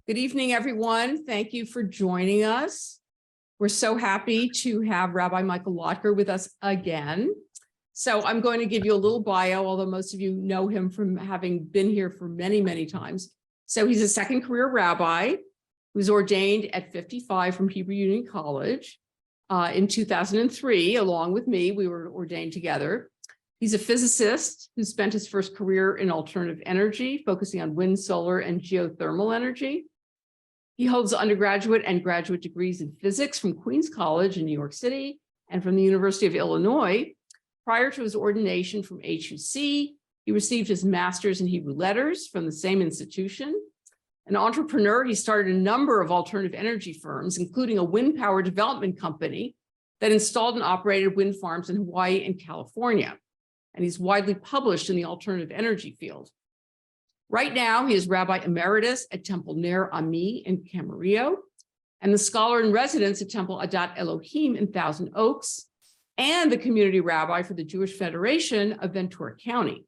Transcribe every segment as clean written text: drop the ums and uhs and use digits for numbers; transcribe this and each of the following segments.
Good evening, everyone. Thank you for joining us. We're so happy to have Rabbi Michael Lotker with us again. So I'm going to give you a little bio, although most of you know him from having been here for many, many times. So he's a second career rabbi who was ordained at 55 from Hebrew Union College in 2003. Along with me, we were ordained together. He's a physicist who spent his first career in alternative energy, focusing on wind, solar, and geothermal energy. He holds undergraduate and graduate degrees in physics from Queens College in New York City and from the University of Illinois. Prior to his ordination from HUC, he received his master's in Hebrew letters from the same institution. An entrepreneur, he started a number of alternative energy firms, including a wind power development company that installed and operated wind farms in Hawaii and California. And he's widely published in the alternative energy field. Right now, he is Rabbi Emeritus at Temple Ner Ami in Camarillo, and the scholar in residence at Temple Adat Elohim in Thousand Oaks, and the community rabbi for the Jewish Federation of Ventura County.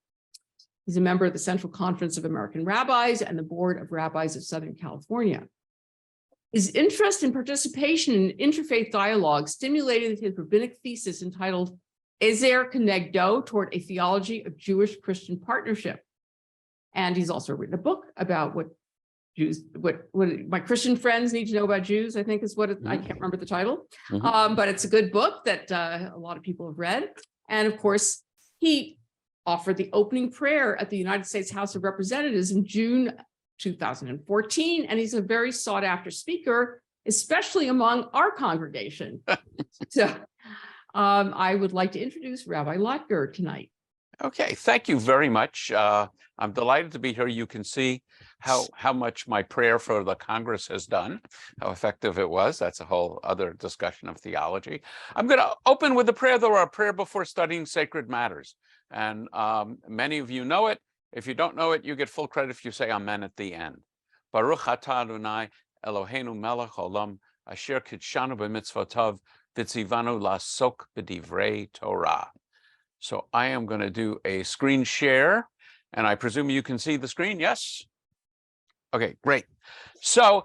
He's a member of the Central Conference of American Rabbis and the Board of Rabbis of Southern California. His interest and participation in interfaith dialogue stimulated his rabbinic thesis entitled Ezer Kenegdo, Toward a Theology of Jewish-Christian Partnership. And he's also written a book about what my Christian friends need to know about Jews, I think is what I can't remember the title. But it's a good book that a lot of people have read. And of course, he offered the opening prayer at the United States House of Representatives in June 2014. And he's a very sought after speaker, especially among our congregation. So I would like to introduce Rabbi Lotker tonight. Okay, thank you very much. I'm delighted to be here. You can see how much my prayer for the Congress has done, how effective it was. That's a whole other discussion of theology. I'm going to open with a prayer, though, our prayer before studying sacred matters. And many of you know it. If you don't know it, you get full credit if you say amen at the end. Baruch atah Adonai Eloheinu melech olam asher kitshanu b'mitzvotav v'tzivanu la'asok b'divrei Torah. So I am going to do a screen share, and I presume you can see the screen, yes? Okay, great. So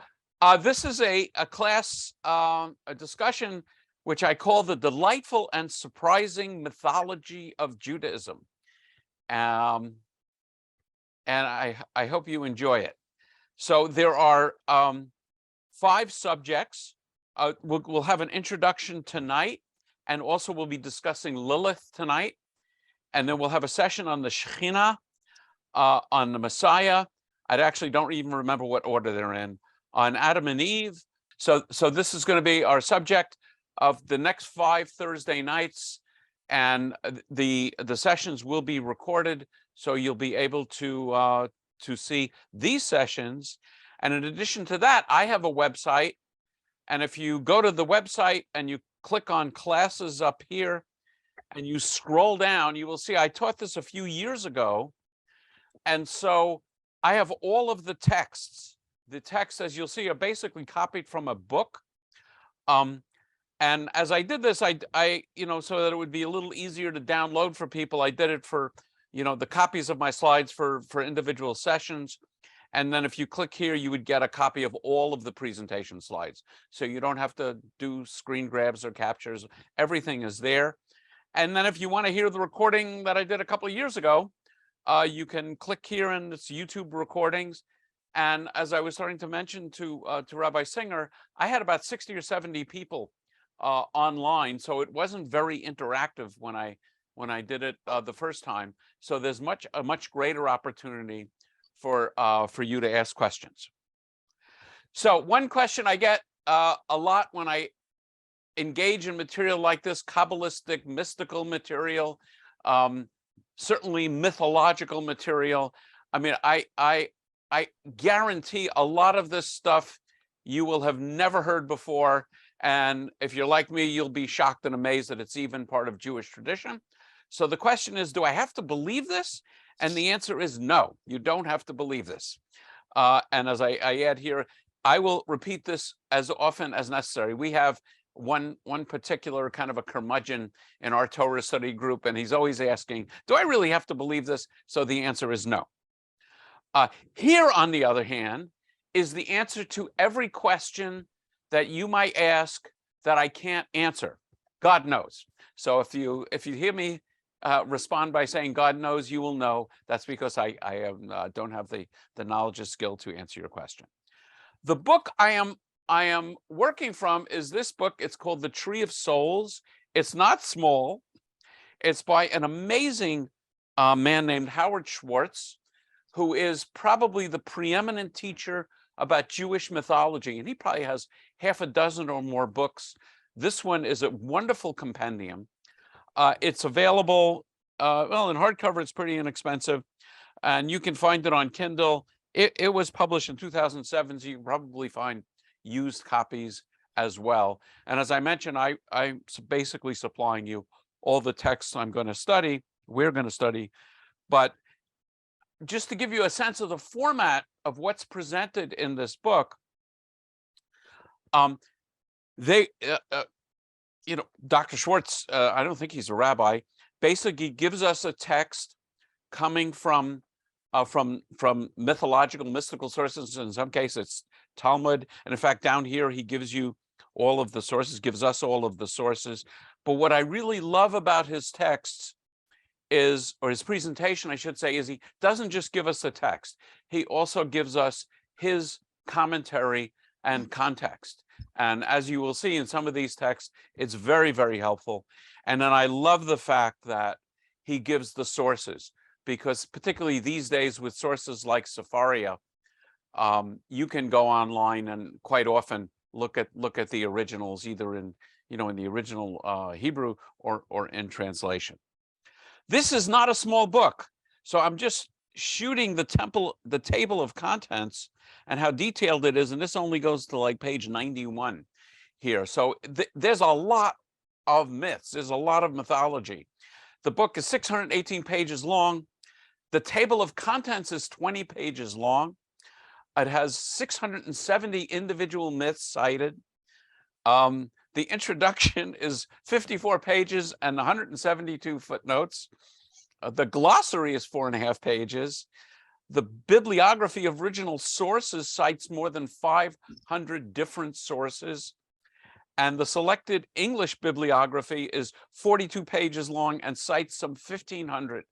this is a class, a discussion, which I call the delightful and surprising mythology of Judaism. And I hope you enjoy it. So there are 5 subjects. We'll have an introduction tonight, and also we'll be discussing Lilith tonight. And then we'll have a session on the Shekhinah, on the Messiah. I actually don't even remember what order they're in. On Adam and Eve. So this is going to be our subject of the next 5 Thursday nights. And the sessions will be recorded, so you'll be able to see these sessions. And in addition to that, I have a website. And if you go to the website and you click on classes up here, and you scroll down, you will see I taught this a few years ago. And so I have all of the texts. The texts, as you'll see, are basically copied from a book. And as I did this, I so that it would be a little easier to download for people, I did it for, the copies of my slides for individual sessions. And then if you click here, you would get a copy of all of the presentation slides. So you don't have to do screen grabs or captures. Everything is there. And then if you want to hear the recording that I did a couple of years ago, you can click here and it's YouTube recordings. And as I was starting to mention to Rabbi Singer, I had about 60 or 70 people online. So it wasn't very interactive when I did it the first time. So there's a much greater opportunity for you to ask questions. So one question I get a lot when I engage in material like this, Kabbalistic, mystical material, certainly mythological material. I mean, I guarantee a lot of this stuff you will have never heard before. And if you're like me, you'll be shocked and amazed that it's even part of Jewish tradition. So the question is, do I have to believe this? And the answer is no, you don't have to believe this. And as I add here, I will repeat this as often as necessary. We have one particular kind of a curmudgeon in our Torah study group, and he's always asking, do I really have to believe this? So the answer is no. Here, on the other hand, is the answer to every question that you might ask that I can't answer. God knows. So if you hear me respond by saying God knows, you will know that's because I don't have the knowledge or skill to answer your question. The book I am working from is this book. It's called The Tree of Souls. It's not small. It's by an amazing man named Howard Schwartz, who is probably the preeminent teacher about Jewish mythology. And he probably has half a dozen or more books. This one is a wonderful compendium. It's available, well, in hardcover, it's pretty inexpensive. And you can find it on Kindle. It was published in 2007, so you can probably find used copies as well. And as I mentioned, I'm basically supplying you all the texts we're going to study. But just to give you a sense of the format of what's presented in this book, Dr. Schwartz, I don't think he's a rabbi, basically gives us a text coming from mythological, mystical sources. In some cases, it's Talmud. And in fact, down here, he gives you all of the sources, gives us all of the sources. But what I really love about his texts is, or his presentation, I should say, is he doesn't just give us the text. He also gives us his commentary and context. And as you will see in some of these texts, it's very, very helpful. And then I love the fact that he gives the sources, because particularly these days with sources like Sepharia, you can go online and quite often look at the originals, either in the original Hebrew or in translation. This is not a small book, so I'm just shooting the table of contents and how detailed it is, and this only goes to like page 91 here. So there's a lot of myths. There's a lot of mythology. The book is 618 pages long. The table of contents is 20 pages long. It has 670 individual myths cited. The introduction is 54 pages and 172 footnotes. The glossary is 4.5 pages. The bibliography of original sources cites more than 500 different sources. And the selected English bibliography is 42 pages long and cites some 1,500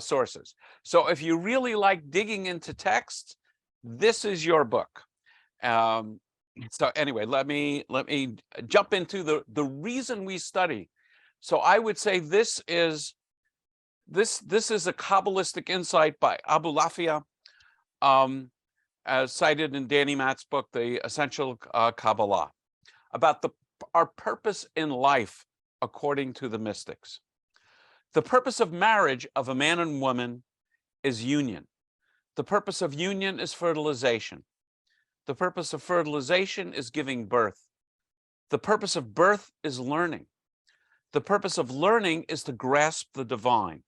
sources. So if you really like digging into text, this is your book. So anyway, let me jump into the reason we study. So I would say this is a Kabbalistic insight by Abu Lafia, as cited in Danny Matt's book, The Essential Kabbalah, about our purpose in life according to the mystics. The purpose of marriage of a man and woman is union. The purpose of union is fertilization. The purpose of fertilization is giving birth. The purpose of birth is learning. The purpose of learning is to grasp the divine.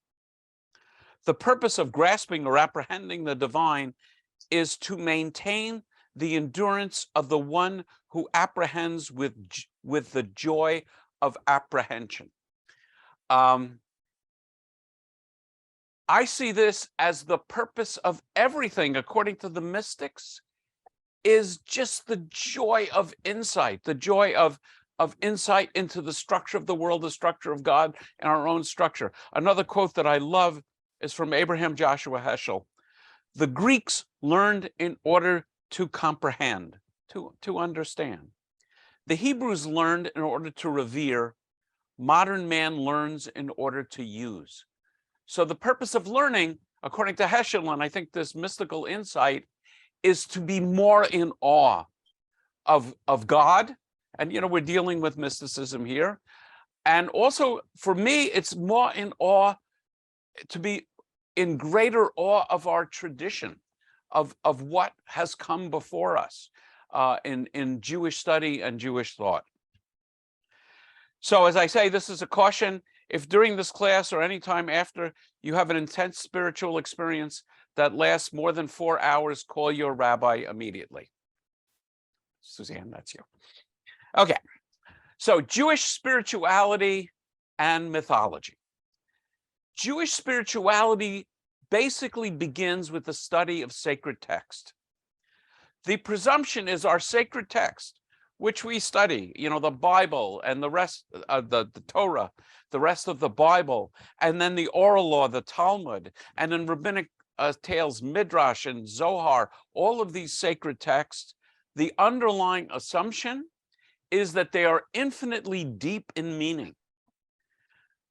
The purpose of grasping or apprehending the divine is to maintain the endurance of the one who apprehends with the joy of apprehension. I see this as the purpose of everything, according to the mystics, is just the joy of insight, the joy of insight into the structure of the world, the structure of God, and our own structure. Another quote that I love is from Abraham Joshua Heschel. The Greeks learned in order to comprehend, to understand. The Hebrews learned in order to revere. Modern man learns in order to use. So the purpose of learning, according to Heschel, and I think this mystical insight, is to be more in awe of God. And, we're dealing with mysticism here. And also, for me, it's more in awe, to be in greater awe of our tradition, of what has come before us in Jewish study and Jewish thought. So as I say, this is a caution. If during this class or any time after you have an intense spiritual experience that lasts more than 4 hours, call your rabbi immediately. Suzanne, that's you. Okay, so Jewish spirituality and mythology. Jewish spirituality basically begins with the study of sacred text. The presumption is our sacred text, which we study, the Bible and the rest of the Torah, the rest of the Bible, and then the oral law, the Talmud, and then rabbinic tales, Midrash and Zohar, all of these sacred texts. The underlying assumption is that they are infinitely deep in meaning.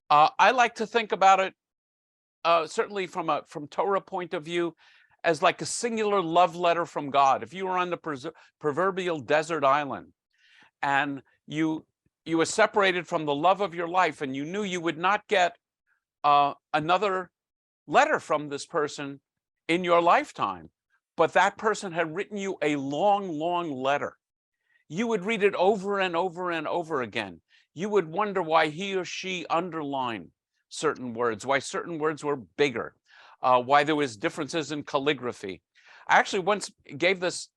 I like to think about it, certainly from Torah point of view, as like a singular love letter from God. If you were on the proverbial desert island and you were separated from the love of your life, and you knew you would not get another letter from this person in your lifetime, but that person had written you a long, long letter, you would read it over and over and over again. You would wonder why he or she underlined certain words, why certain words were bigger, why there was differences in calligraphy. I actually once gave this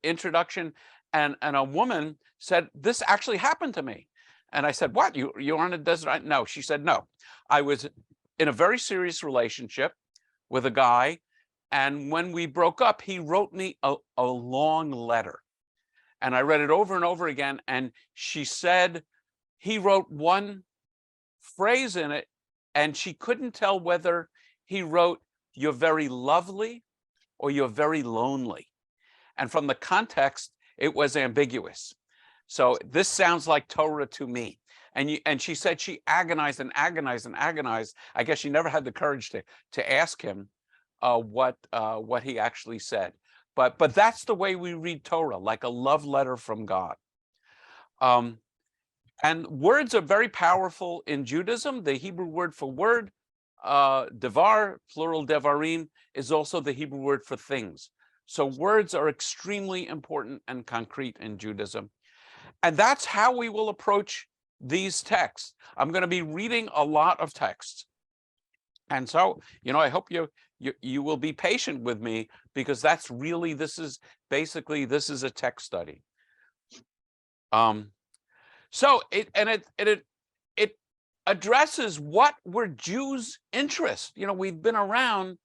introduction, and a woman said, "This actually happened to me." And I said, "What? You're on a desert island?" No, she said, "No. I was in a very serious relationship with a guy, and when we broke up, he wrote me a long letter. And I read it over and over again, and she said he wrote one phrase in it, and she couldn't tell whether he wrote, 'You're very lovely,' or 'You're very lonely.' And from the context, it was ambiguous. So this sounds like Torah to me." And she said she agonized and agonized and agonized. I guess she never had the courage to ask him what he actually said. But that's the way we read Torah, like a love letter from God. And words are very powerful in Judaism. The Hebrew word for word, devar, plural devarim, is also the Hebrew word for things. So words are extremely important and concrete in Judaism. And that's how we will approach these texts. I'm going to be reading a lot of texts. And so, I hope you will be patient with me, because that's really, this is a text study. So it addresses what were Jews' interests. We've been around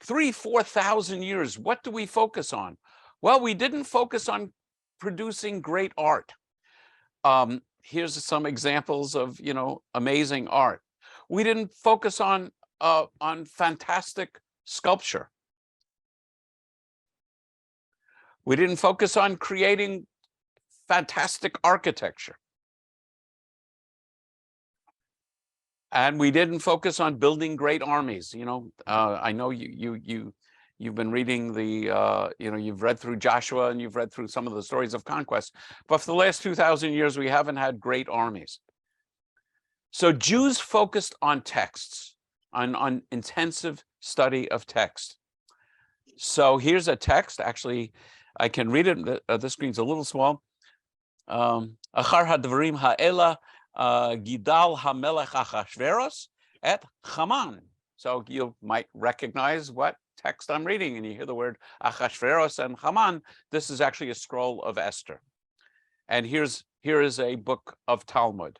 3,000-4,000 years. What do we focus on? Well, we didn't focus on producing great art. Here's some examples of, amazing art. We didn't focus on fantastic sculpture. We didn't focus on creating fantastic architecture. And we didn't focus on building great armies. I know you've been reading you've read through Joshua, and you've read through some of the stories of conquest, but for the last 2,000 years, we haven't had great armies. So Jews focused on texts, on intensive study of text. So here's a text. Actually, I can read it. The screen's a little small. Achar hadvarim ha'ela gidal hamelech Achashveros et Haman. So you might recognize what text I'm reading, and you hear the word Achashveros and Haman. This is actually a scroll of Esther. And here is a book of Talmud.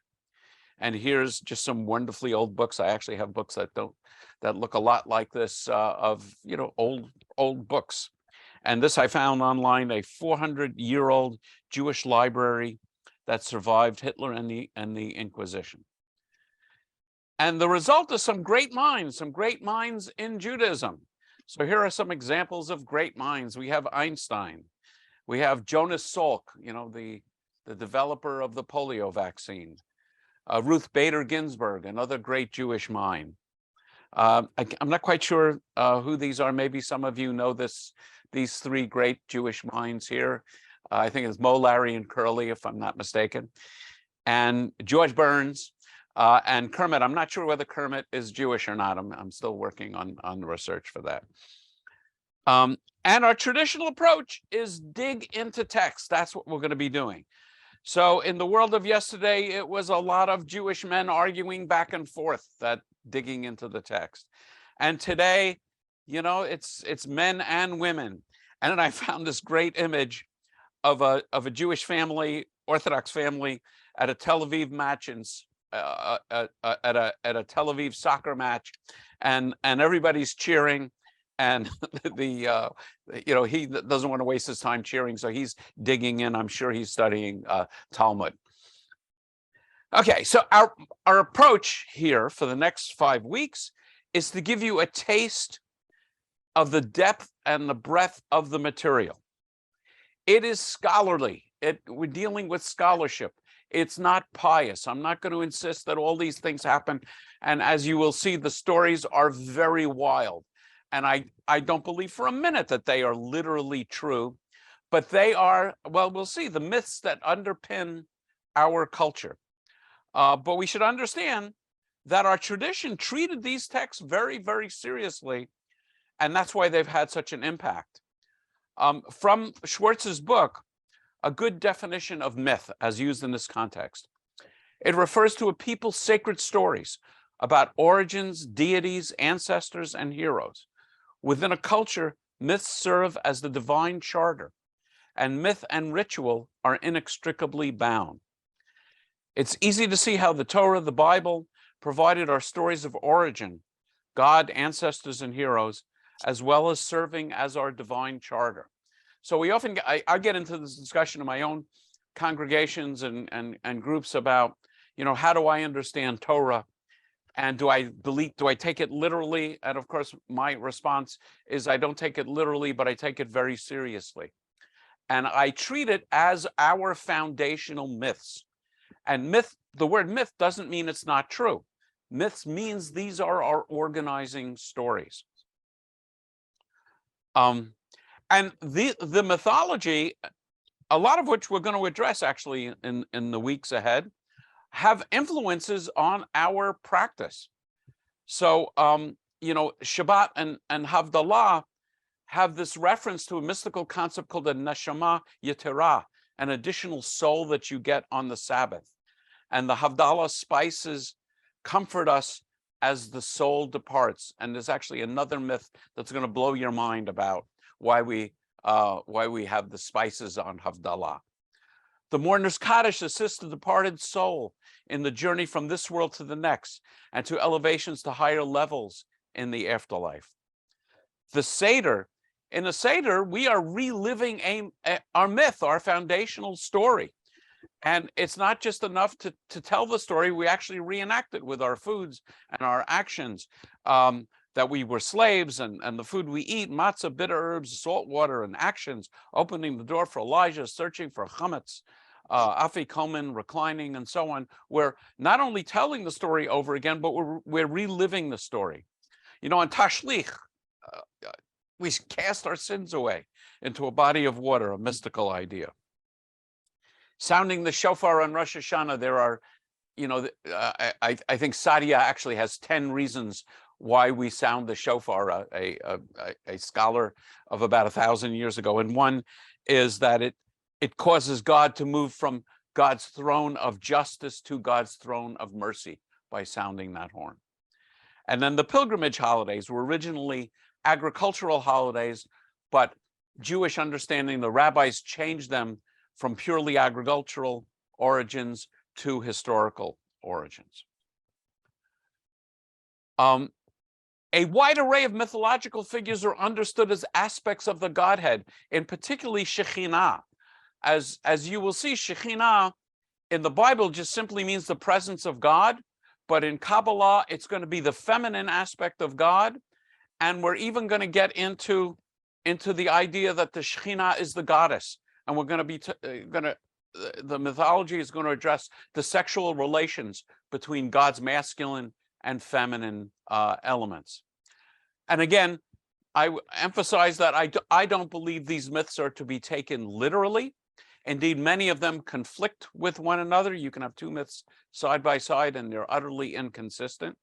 And here's just some wonderfully old books. I actually have books that look a lot like this, of old books. And this I found online, a 400-year-old Jewish library that survived Hitler and the Inquisition. And the result is some great minds in Judaism. So here are some examples of great minds. We have Einstein. We have Jonas Salk, the developer of the polio vaccine. Ruth Bader Ginsburg, another great Jewish mind. I'm not quite sure who these are. Maybe some of you know these three great Jewish minds here. I think it's Mo, Larry, and Curly, if I'm not mistaken. And George Burns and Kermit. I'm not sure whether Kermit is Jewish or not. I'm still working on the research for that. And our traditional approach is dig into text. That's what we're going to be doing. So in the world of yesterday, it was a lot of Jewish men arguing back and forth, that digging into the text. And today, it's men and women. And then I found this great image of a Jewish family, Orthodox family, at a Tel Aviv match, at a Tel Aviv soccer match, and everybody's cheering, And he doesn't want to waste his time cheering, so he's digging in. I'm sure he's studying Talmud. Okay, so our approach here for the next 5 weeks is to give you a taste of the depth and the breadth of the material. It is scholarly. We're dealing with scholarship. It's not pious. I'm not going to insist that all these things happen. And as you will see, the stories are very wild. And I don't believe for a minute that they are literally true, but they are, well, we'll see, the myths that underpin our culture. But we should understand that our tradition treated these texts very, very seriously, and that's why they've had such an impact. From Schwartz's book, a good definition of myth as used in this context. It refers to a people's sacred stories about origins, deities, ancestors, and heroes. Within a culture, myths serve as the divine charter, and myth and ritual are inextricably bound. It's easy to see how the Torah, the Bible, provided our stories of origin, God, ancestors, and heroes, as well as serving as our divine charter. So we often, I get into this discussion in my own congregations and groups about, how do I understand Torah? And do I take it literally? And of course, my response is I don't take it literally, but I take it very seriously. And I treat it as our foundational myths. And the word myth doesn't mean it's not true. Myths means these are our organizing stories. And the mythology, a lot of which we're going to address actually in the weeks ahead, have influences on our practice. So, Shabbat and Havdalah have this reference to a mystical concept called the neshama yetera, an additional soul that you get on the Sabbath. And the Havdalah spices comfort us as the soul departs. And there's actually another myth that's going to blow your mind about why we have the spices on Havdalah. The mourner's Kaddish assists the departed soul in the journey from this world to the next and to elevations to higher levels in the afterlife. The Seder, in a Seder, we are reliving our myth, our foundational story. And it's not just enough to tell the story, we actually reenact it with our foods and our actions, that we were slaves and the food we eat, matzah, bitter herbs, salt water, and actions, opening the door for Elijah, searching for chametz, afikomen, reclining, and so on. We're not only telling the story over again, but we're reliving the story. On Tashlich, we cast our sins away into a body of water, a mystical idea. Sounding the shofar on Rosh Hashanah, there are, I think Sadia actually has 10 reasons why we sound the shofar, a scholar of about 1,000 years ago. And one is that it causes God to move from God's throne of justice to God's throne of mercy by sounding that horn. And then the pilgrimage holidays were originally agricultural holidays, but Jewish understanding, the rabbis changed them from purely agricultural origins to historical origins. A wide array of mythological figures are understood as aspects of the Godhead, and particularly Shekhinah. As you will see, Shekhinah in the Bible just simply means the presence of God, but in Kabbalah, it's going to be the feminine aspect of God. And we're even going to get into the idea that the Shekhinah is the goddess. And we're going to be the mythology is going to address the sexual relations between God's masculine and feminine elements. And again, I emphasize that I don't believe these myths are to be taken literally. Indeed, many of them conflict with one another. You can have two myths side by side and they're utterly inconsistent.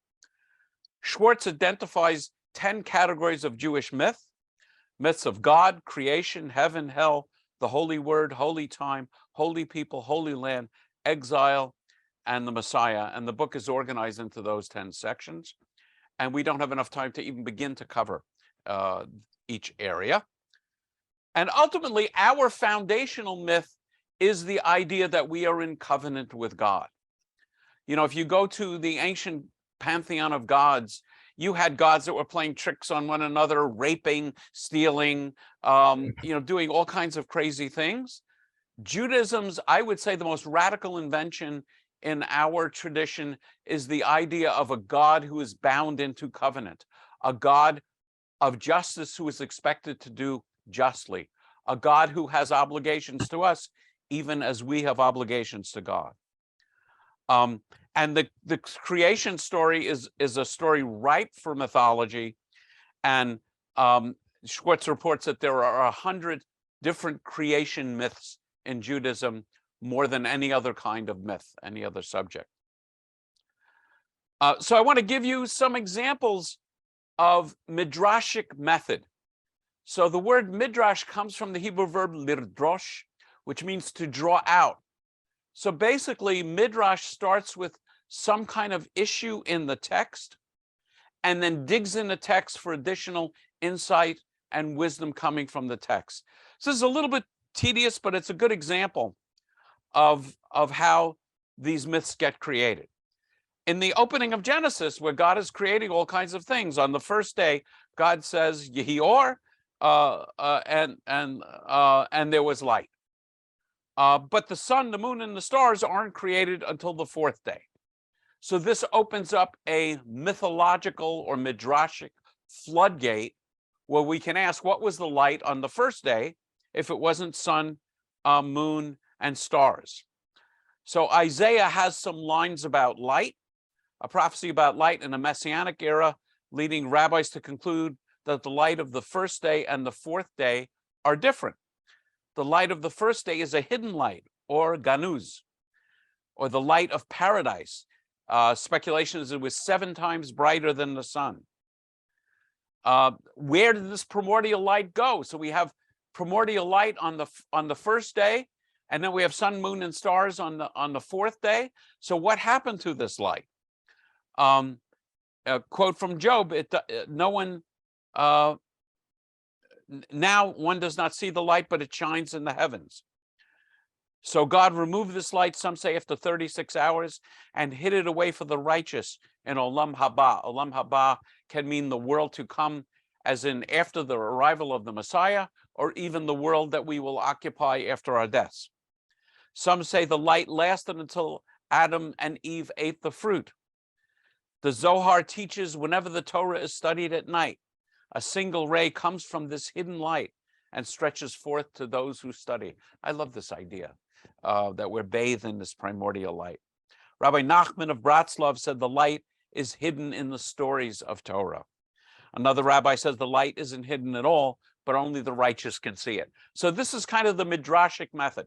Schwartz identifies 10 categories of Jewish myth: myths of God, creation, heaven, hell, the holy word, holy time, holy people, holy land, exile, and the Messiah. And the book is organized into those 10 sections. And we don't have enough time to even begin to cover each area. And ultimately, our foundational myth is the idea that we are in covenant with God. If you go to the ancient pantheon of gods, you had gods that were playing tricks on one another, raping, stealing, doing all kinds of crazy things. Judaism's, I would say, the most radical invention in our tradition is the idea of a God who is bound into covenant, a God of justice who is expected to do justly, a God who has obligations to us, even as we have obligations to God. And the creation story is a story ripe for mythology. And Schwartz reports that there are 100 different creation myths in Judaism, more than any other kind of myth, any other subject. So I want to give you some examples of midrashic method. So the word midrash comes from the Hebrew verb lirdrosh, which means to draw out. So basically, midrash starts with some kind of issue in the text and then digs in the text for additional insight and wisdom coming from the text. So this is a little bit tedious, but it's a good example of how these myths get created. In the opening of Genesis, where God is creating all kinds of things, on the first day, God says, "Yehi or," and there was light. But the sun, the moon, and the stars aren't created until the fourth day. So this opens up a mythological or midrashic floodgate where we can ask, what was the light on the first day if it wasn't sun, moon, and stars? So Isaiah has some lines about light, a prophecy about light in a messianic era, leading rabbis to conclude that the light of the first day and the fourth day are different. The light of the first day is a hidden light, or ganuz, or the light of paradise. Speculation is it was 7 times brighter than the sun. Where did this primordial light go? So we have primordial light on the first day, and then we have sun, moon, and stars on the fourth day. So what happened to this light? A quote from Job: now one does not see the light, but it shines in the heavens. So God removed this light, some say after 36 hours, and hid it away for the righteous in Olam Haba. Olam Haba can mean the world to come, as in after the arrival of the Messiah, or even the world that we will occupy after our deaths. Some say the light lasted until Adam and Eve ate the fruit. The Zohar teaches whenever the Torah is studied at night, a single ray comes from this hidden light and stretches forth to those who study. I love this idea that we're bathed in this primordial light. Rabbi Nachman of Bratslav said the light is hidden in the stories of Torah. Another rabbi says the light isn't hidden at all, but only the righteous can see it. So this is kind of the midrashic method.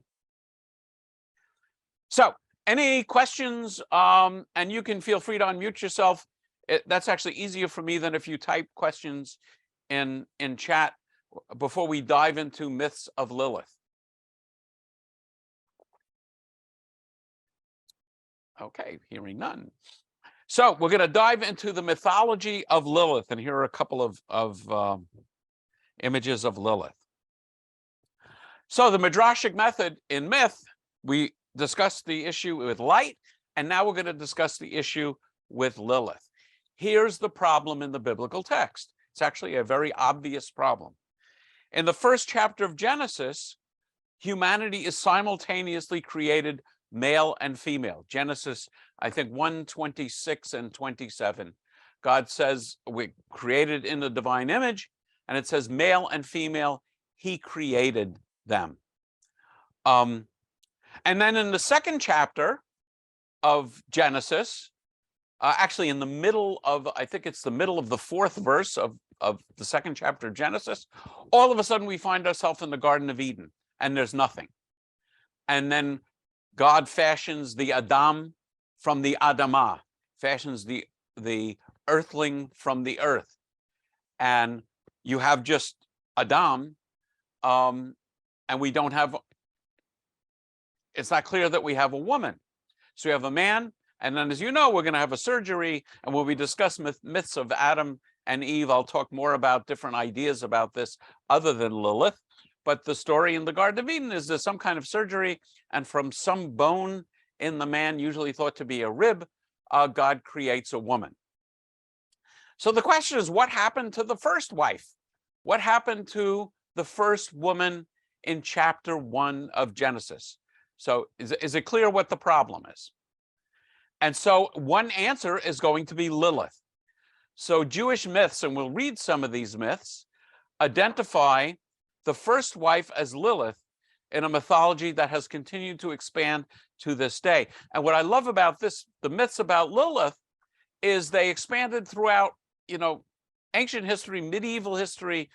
So any questions? And you can feel free to unmute yourself. That's actually easier for me than if you type questions in chat before we dive into myths of Lilith. Okay, hearing none. So we're going to dive into the mythology of Lilith, and here are a couple of images of Lilith. So the midrashic method in myth, we discussed the issue with light, and now we're going to discuss the issue with Lilith. Here's the problem in the biblical text. It's actually a very obvious problem. In the first chapter of Genesis, humanity is simultaneously created male and female. Genesis, I think 1:26 and 27. God says we created in the divine image, and it says male and female, he created them. And then in the second chapter of Genesis, actually in the middle of, I think it's the middle of the 4th verse of the second chapter of Genesis, all of a sudden we find ourselves in the Garden of Eden, and there's nothing. And then God fashions the Adam from the Adamah, fashions the earthling from the earth. And you have just Adam, and we don't have, it's not clear that we have a woman. So you have a man, and then as you know, we're going to have a surgery, and when we discuss myths of Adam and Eve, I'll talk more about different ideas about this other than Lilith. But the story in the Garden of Eden is there's some kind of surgery, and from some bone in the man, usually thought to be a rib, God creates a woman. So the question is, what happened to the first wife? What happened to the first woman in chapter 1 of Genesis? So is it clear what the problem is? And so one answer is going to be Lilith. So Jewish myths, and we'll read some of these myths, identify the first wife as Lilith in a mythology that has continued to expand to this day. And what I love about this, the myths about Lilith, is they expanded throughout, ancient history, medieval history,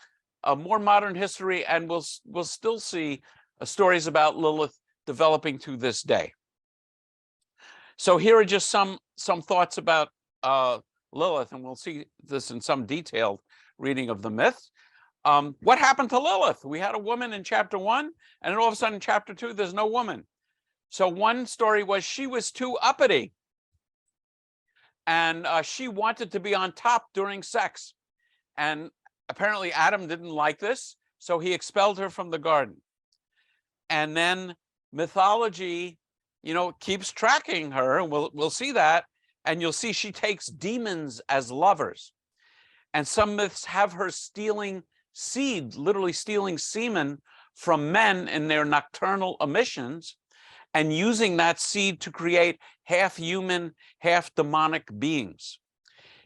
more modern history, and we'll still see stories about Lilith developing to this day. So here are just some thoughts about Lilith, and we'll see this in some detailed reading of the myths. What happened to Lilith? We had a woman in chapter 1, and then all of a sudden in chapter 2, there's no woman. So one story was she was too uppity, and she wanted to be on top during sex. And apparently Adam didn't like this, so he expelled her from the garden. And then mythology, keeps tracking her, and we'll see that. And you'll see she takes demons as lovers. And some myths have her stealing seed, literally stealing semen from men in their nocturnal emissions, and using that seed to create half human, half demonic beings.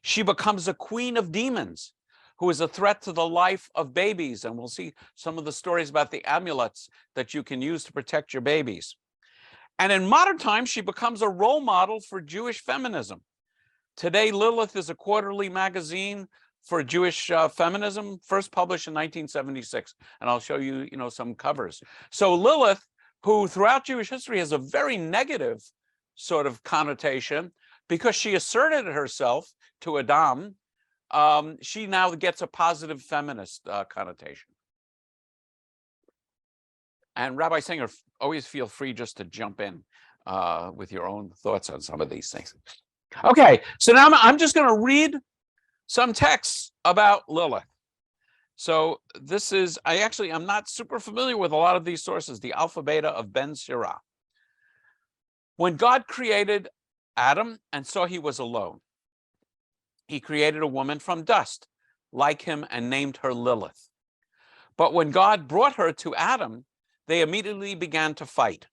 She becomes a queen of demons who is a threat to the life of babies. And we'll see some of the stories about the amulets that you can use to protect your babies. And in modern times, she becomes a role model for Jewish feminism. Today, Lilith is a quarterly magazine for Jewish feminism, first published in 1976. And I'll show you, some covers. So Lilith, who throughout Jewish history has a very negative sort of connotation, because she asserted herself to Adam, she now gets a positive feminist connotation. And Rabbi Singer, always feel free just to jump in with your own thoughts on some of these things. Okay, so now I'm just going to read some texts about Lilith. So this is, I'm not super familiar with a lot of these sources, the Alpha Beta of Ben Sirah. When God created Adam and saw he was alone, he created a woman from dust like him and named her Lilith. But when God brought her to Adam, they immediately began to fight.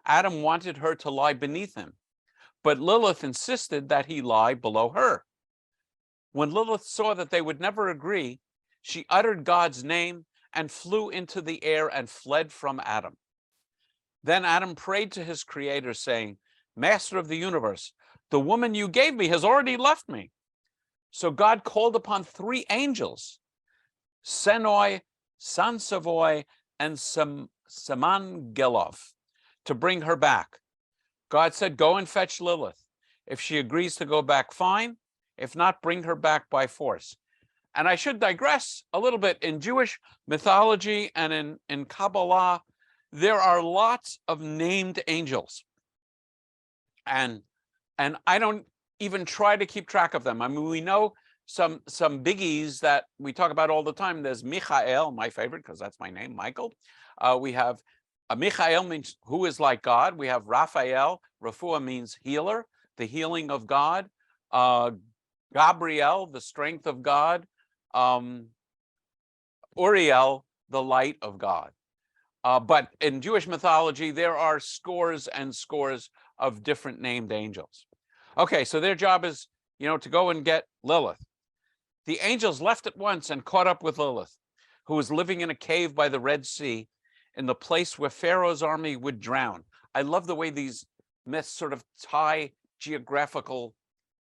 Adam wanted her to lie beneath him, but Lilith insisted that he lie below her. When Lilith saw that they would never agree, she uttered God's name and flew into the air and fled from Adam. Then Adam prayed to his creator, saying, Master of the universe, the woman you gave me has already left me. So God called upon 3 angels, Senoi, Sansavoy, and Samangelov, to bring her back. God said, go and fetch Lilith. If she agrees to go back, fine. If not, bring her back by force. And I should digress a little bit. In Jewish mythology and in Kabbalah, there are lots of named angels. And I don't even try to keep track of them. I mean, we know some biggies that we talk about all the time. There's Michael, my favorite, because that's my name, Michael. We have Michael, means who is like God. We have Raphael. Refuah means healer, the healing of God. Gabriel, the strength of God. Uriel, the light of God. But in Jewish mythology, there are scores and scores of different named angels. Okay, so their job is, to go and get Lilith. The angels left at once and caught up with Lilith, who was living in a cave by the Red Sea, in the place where Pharaoh's army would drown. I love the way these myths sort of tie geographical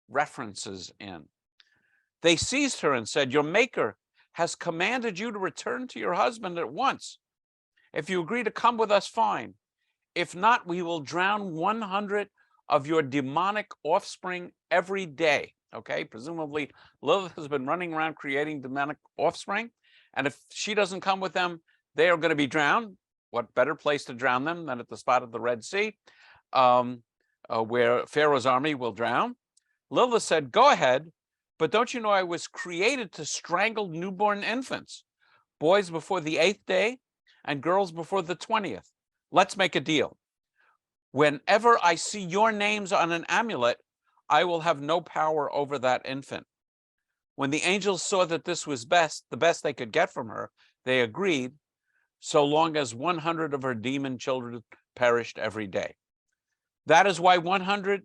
references in. They seized her and said, your maker has commanded you to return to your husband at once. If you agree to come with us, fine. If not, we will drown 100 of your demonic offspring every day. Okay, presumably Lilith has been running around creating demonic offspring. And if she doesn't come with them, they are going to be drowned. What better place to drown them than at the spot of the Red Sea, where Pharaoh's army will drown? Lilith said, go ahead, but don't you know I was created to strangle newborn infants, boys before the 8th day and girls before the 20th. Let's make a deal. Whenever I see your names on an amulet, I will have no power over that infant. When the angels saw that this was the best they could get from her, they agreed, so long as 100 of her demon children perished every day. That is why 100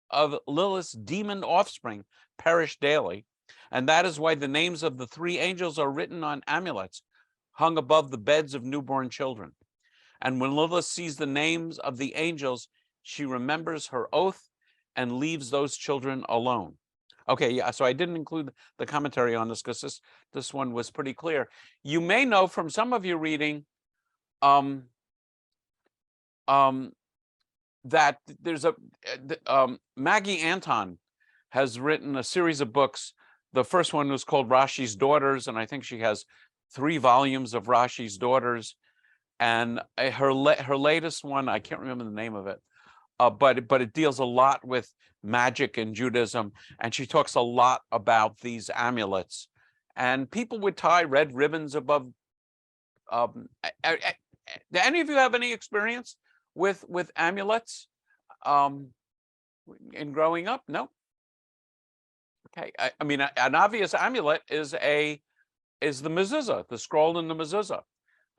of Lilith's demon offspring perished daily. And that is why the names of the 3 angels are written on amulets hung above the beds of newborn children. And when Lilith sees the names of the angels, she remembers her oath and leaves those children alone. Okay, yeah, so I didn't include the commentary on this because this one was pretty clear. You may know from some of you reading that there's Maggie Anton has written a series of books. The first one was called Rashi's Daughters, and I think she has 3 volumes of Rashi's Daughters. And her latest one, I can't remember the name of it, but it deals a lot with magic and Judaism, and she talks a lot about these amulets. And people would tie red ribbons above. Do any of you have any experience with amulets in growing up? No. Okay, I mean, an obvious amulet is the mezuzah, the scroll in the mezuzah.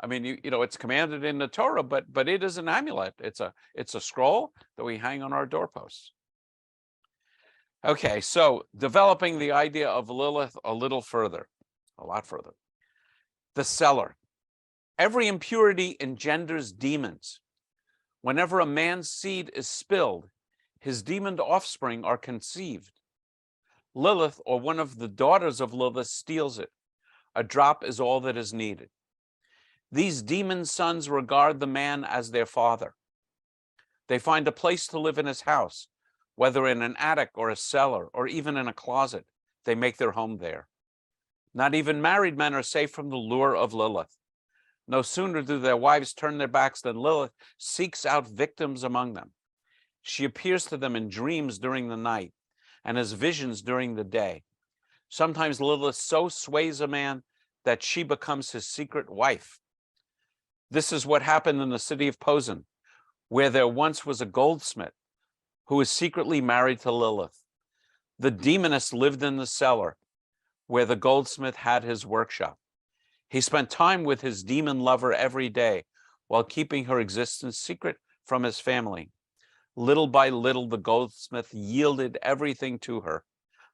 I mean, you know, it's commanded in the Torah, but it is an amulet. It's a scroll that we hang on our doorposts. Okay, so developing the idea of Lilith a little further, a lot further. The cellar. Every impurity engenders demons. Whenever a man's seed is spilled, his demon offspring are conceived. Lilith, or one of the daughters of Lilith, steals it. A drop is all that is needed. These demon sons regard the man as their father. They find a place to live in his house, whether in an attic or a cellar or even in a closet. They make their home there. Not even married men are safe from the lure of Lilith. No sooner do their wives turn their backs than Lilith seeks out victims among them. She appears to them in dreams during the night and as visions during the day. Sometimes Lilith so sways a man that she becomes his secret wife. This is what happened in the city of Posen, where there once was a goldsmith who was secretly married to Lilith. The demoness lived in the cellar where the goldsmith had his workshop. He spent time with his demon lover every day while keeping her existence secret from his family. Little by little, the goldsmith yielded everything to her,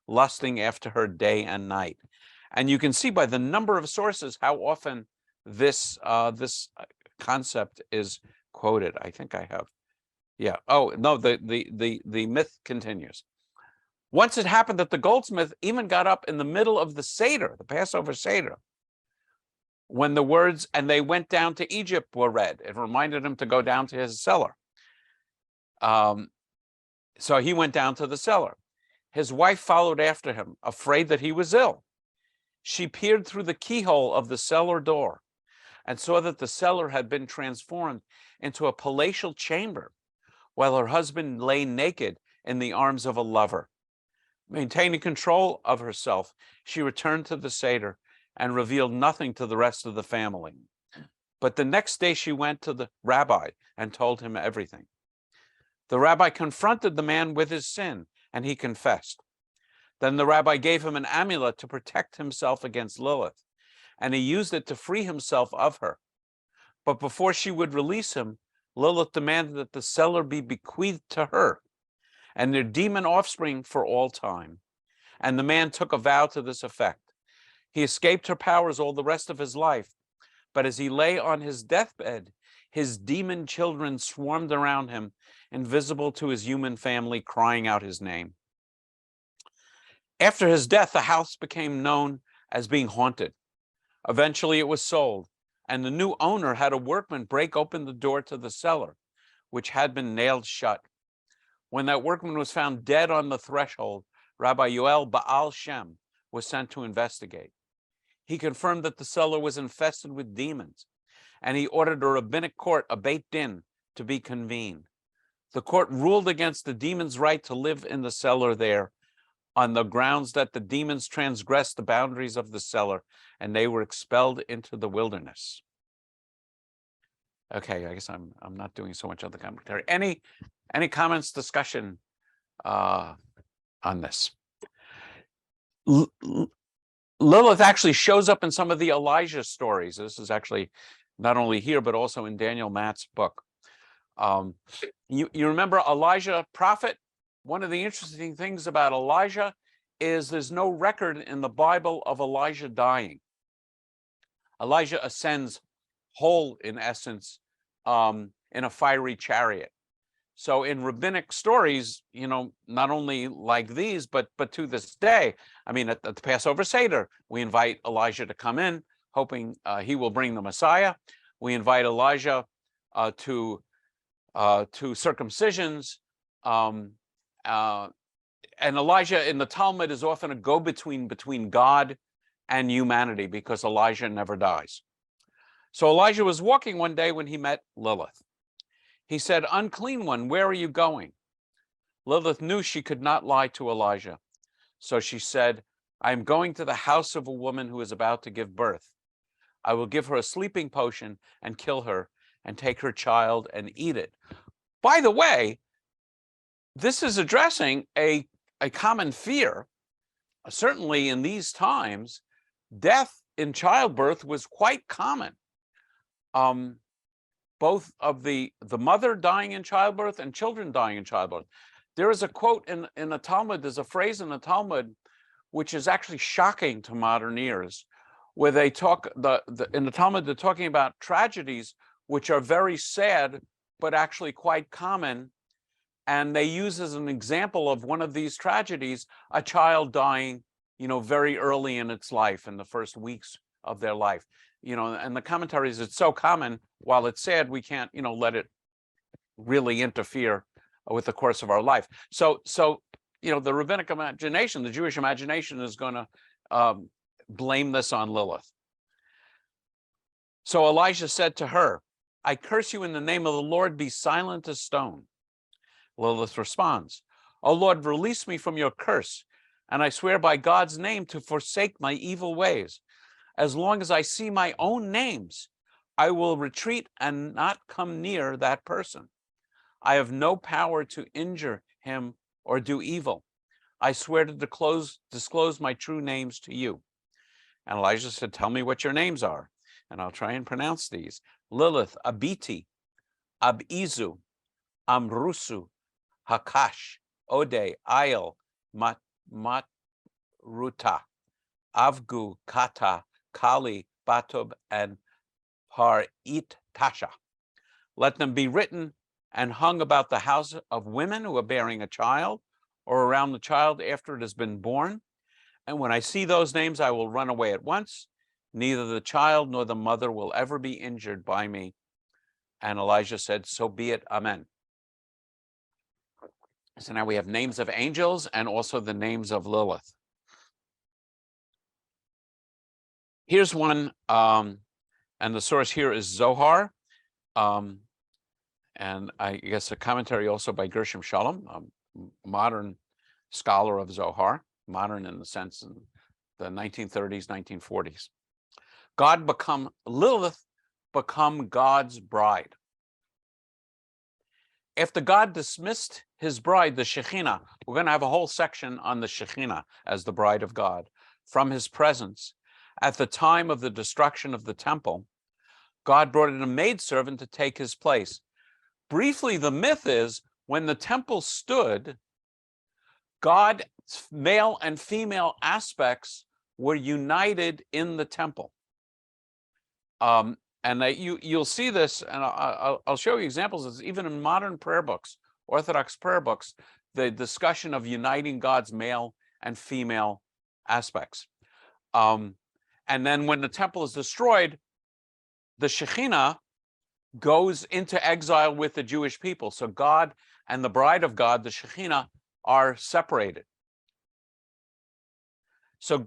lusting after her day and night. And you can see by the number of sources how often this concept is quoted. I think I have. Yeah. Oh, no, the myth continues. Once it happened that the goldsmith even got up in the middle of the Seder, the Passover Seder, when the words, "and they went down to Egypt" were read. It reminded him to go down to his cellar. So he went down to the cellar. His wife followed after him, afraid that he was ill. She peered through the keyhole of the cellar door and saw that the cellar had been transformed into a palatial chamber, while her husband lay naked in the arms of a lover. Maintaining control of herself, she returned to the Seder and revealed nothing to the rest of the family. But the next day she went to the rabbi and told him everything. The rabbi confronted the man with his sin, and he confessed. Then the rabbi gave him an amulet to protect himself against Lilith, and he used it to free himself of her. But before she would release him, Lilith demanded that the cellar be bequeathed to her and their demon offspring for all time. And the man took a vow to this effect. He escaped her powers all the rest of his life, but as he lay on his deathbed, his demon children swarmed around him, invisible to his human family, crying out his name. After his death, the house became known as being haunted. Eventually, it was sold, and the new owner had a workman break open the door to the cellar, which had been nailed shut. When that workman was found dead on the threshold, Rabbi Yoel Baal Shem was sent to investigate. He confirmed that the cellar was infested with demons, and he ordered a rabbinic court, a Beit Din, to be convened. The court ruled against the demons' right to live in the cellar there on the grounds that the demons transgressed the boundaries of the cellar and they were expelled into the wilderness. Okay, I guess I'm not doing so much of the commentary. Any comments, discussion on this? Lilith actually shows up in some of the Elijah stories. This is actually not only here, but also in Daniel Matt's book. You remember Elijah, prophet? One of the interesting things about Elijah is there's no record in the Bible of Elijah dying. Elijah ascends whole, in essence, in a fiery chariot. So in rabbinic stories, not only like these, but to this day, I mean, at the Passover Seder, we invite Elijah to come in, hoping he will bring the Messiah. We invite Elijah to circumcisions. And Elijah in the Talmud is often a go-between between God and humanity, because Elijah never dies. So Elijah was walking one day when he met Lilith. He said, "Unclean one, where are you going?" Lilith knew she could not lie to Elijah. So she said, "I am going to the house of a woman who is about to give birth. I will give her a sleeping potion and kill her and take her child and eat it." By the way, this is addressing a common fear. Certainly in these times, death in childbirth was quite common. Both of the mother dying in childbirth and children dying in childbirth. There is a quote in the Talmud, there's a phrase in the Talmud which is actually shocking to modern ears, where they talk, in the Talmud, they're talking about tragedies which are very sad, but actually quite common. And they use as an example of one of these tragedies, a child dying, very early in its life, in the first weeks of their life. And the commentaries, it's so common, while it's sad, we can't, let it really interfere with the course of our life. So the rabbinic imagination, the Jewish imagination, is going to blame this on Lilith. So Elijah said to her, "I curse you in the name of the Lord, be silent as stone." Lilith responds, "O Lord, release me from your curse, and I swear by God's name to forsake my evil ways. As long as I see my own names, I will retreat and not come near that person. I have no power to injure him or do evil. I swear to disclose my true names to you." And Elijah said, "Tell me what your names are, and I'll try and pronounce these. Lilith, Abiti, Abizu, Amrusu, Hakash, Ode, Ayel, Matruta, Avgu, Kata, Kali, Batub, and Parit Tasha. Let them be written and hung about the house of women who are bearing a child, or around the child after it has been born. And when I see those names, I will run away at once. Neither the child nor the mother will ever be injured by me." And Elijah said, "So be it, amen." So now we have names of angels and also the names of Lilith. Here's one, and the source here is Zohar. And I guess a commentary also by Gershom Shalom, a modern scholar of Zohar, modern in the sense in the 1930s, 1940s. Lilith become God's bride. After God dismissed his bride, the Shekhinah, we're going to have a whole section on the Shekhinah as the bride of God, from his presence. At the time of the destruction of the temple, God brought in a maidservant to take his place. Briefly, the myth is when the temple stood, God's male and female aspects were united in the temple. And you'll see this, and I'll show you examples of this, even in modern prayer books, Orthodox prayer books, the discussion of uniting God's male and female aspects. And then when the temple is destroyed, the Shekhinah goes into exile with the Jewish people. So God and the bride of God, the Shekhinah, are separated. So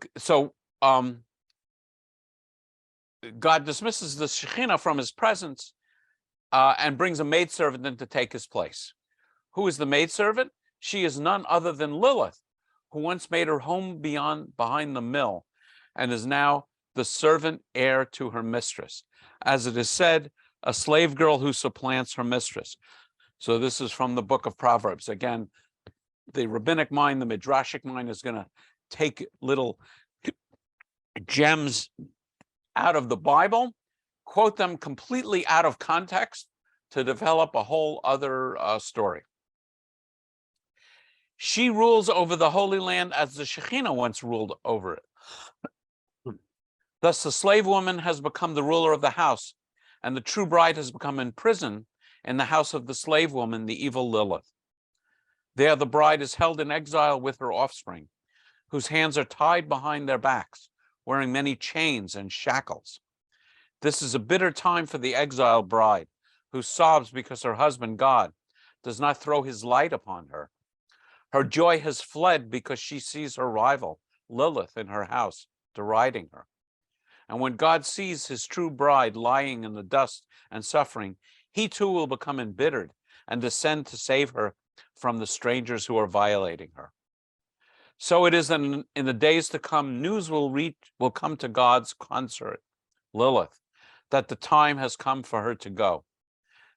God dismisses the Shekhinah from his presence and brings a maidservant in to take his place. Who is the maidservant? She is none other than Lilith, who once made her home behind the mill and is now the servant heir to her mistress. As it is said, a slave girl who supplants her mistress. So this is from the book of Proverbs. Again, the rabbinic mind, the midrashic mind is going to take little gems out of the Bible, quote them completely out of context to develop a whole other story. She rules over the Holy Land as the Shekhinah once ruled over it. Thus, the slave woman has become the ruler of the house, and the true bride has become imprisoned in the house of the slave woman, the evil Lilith. There, the bride is held in exile with her offspring, whose hands are tied behind their backs, wearing many chains and shackles. This is a bitter time for the exiled bride, who sobs because her husband, God, does not throw his light upon her. Her joy has fled because she sees her rival, Lilith, in her house, deriding her. And when God sees his true bride lying in the dust and suffering, he too will become embittered and descend to save her from the strangers who are violating her. So it is in the days to come, news will come to God's consort, Lilith, that the time has come for her to go.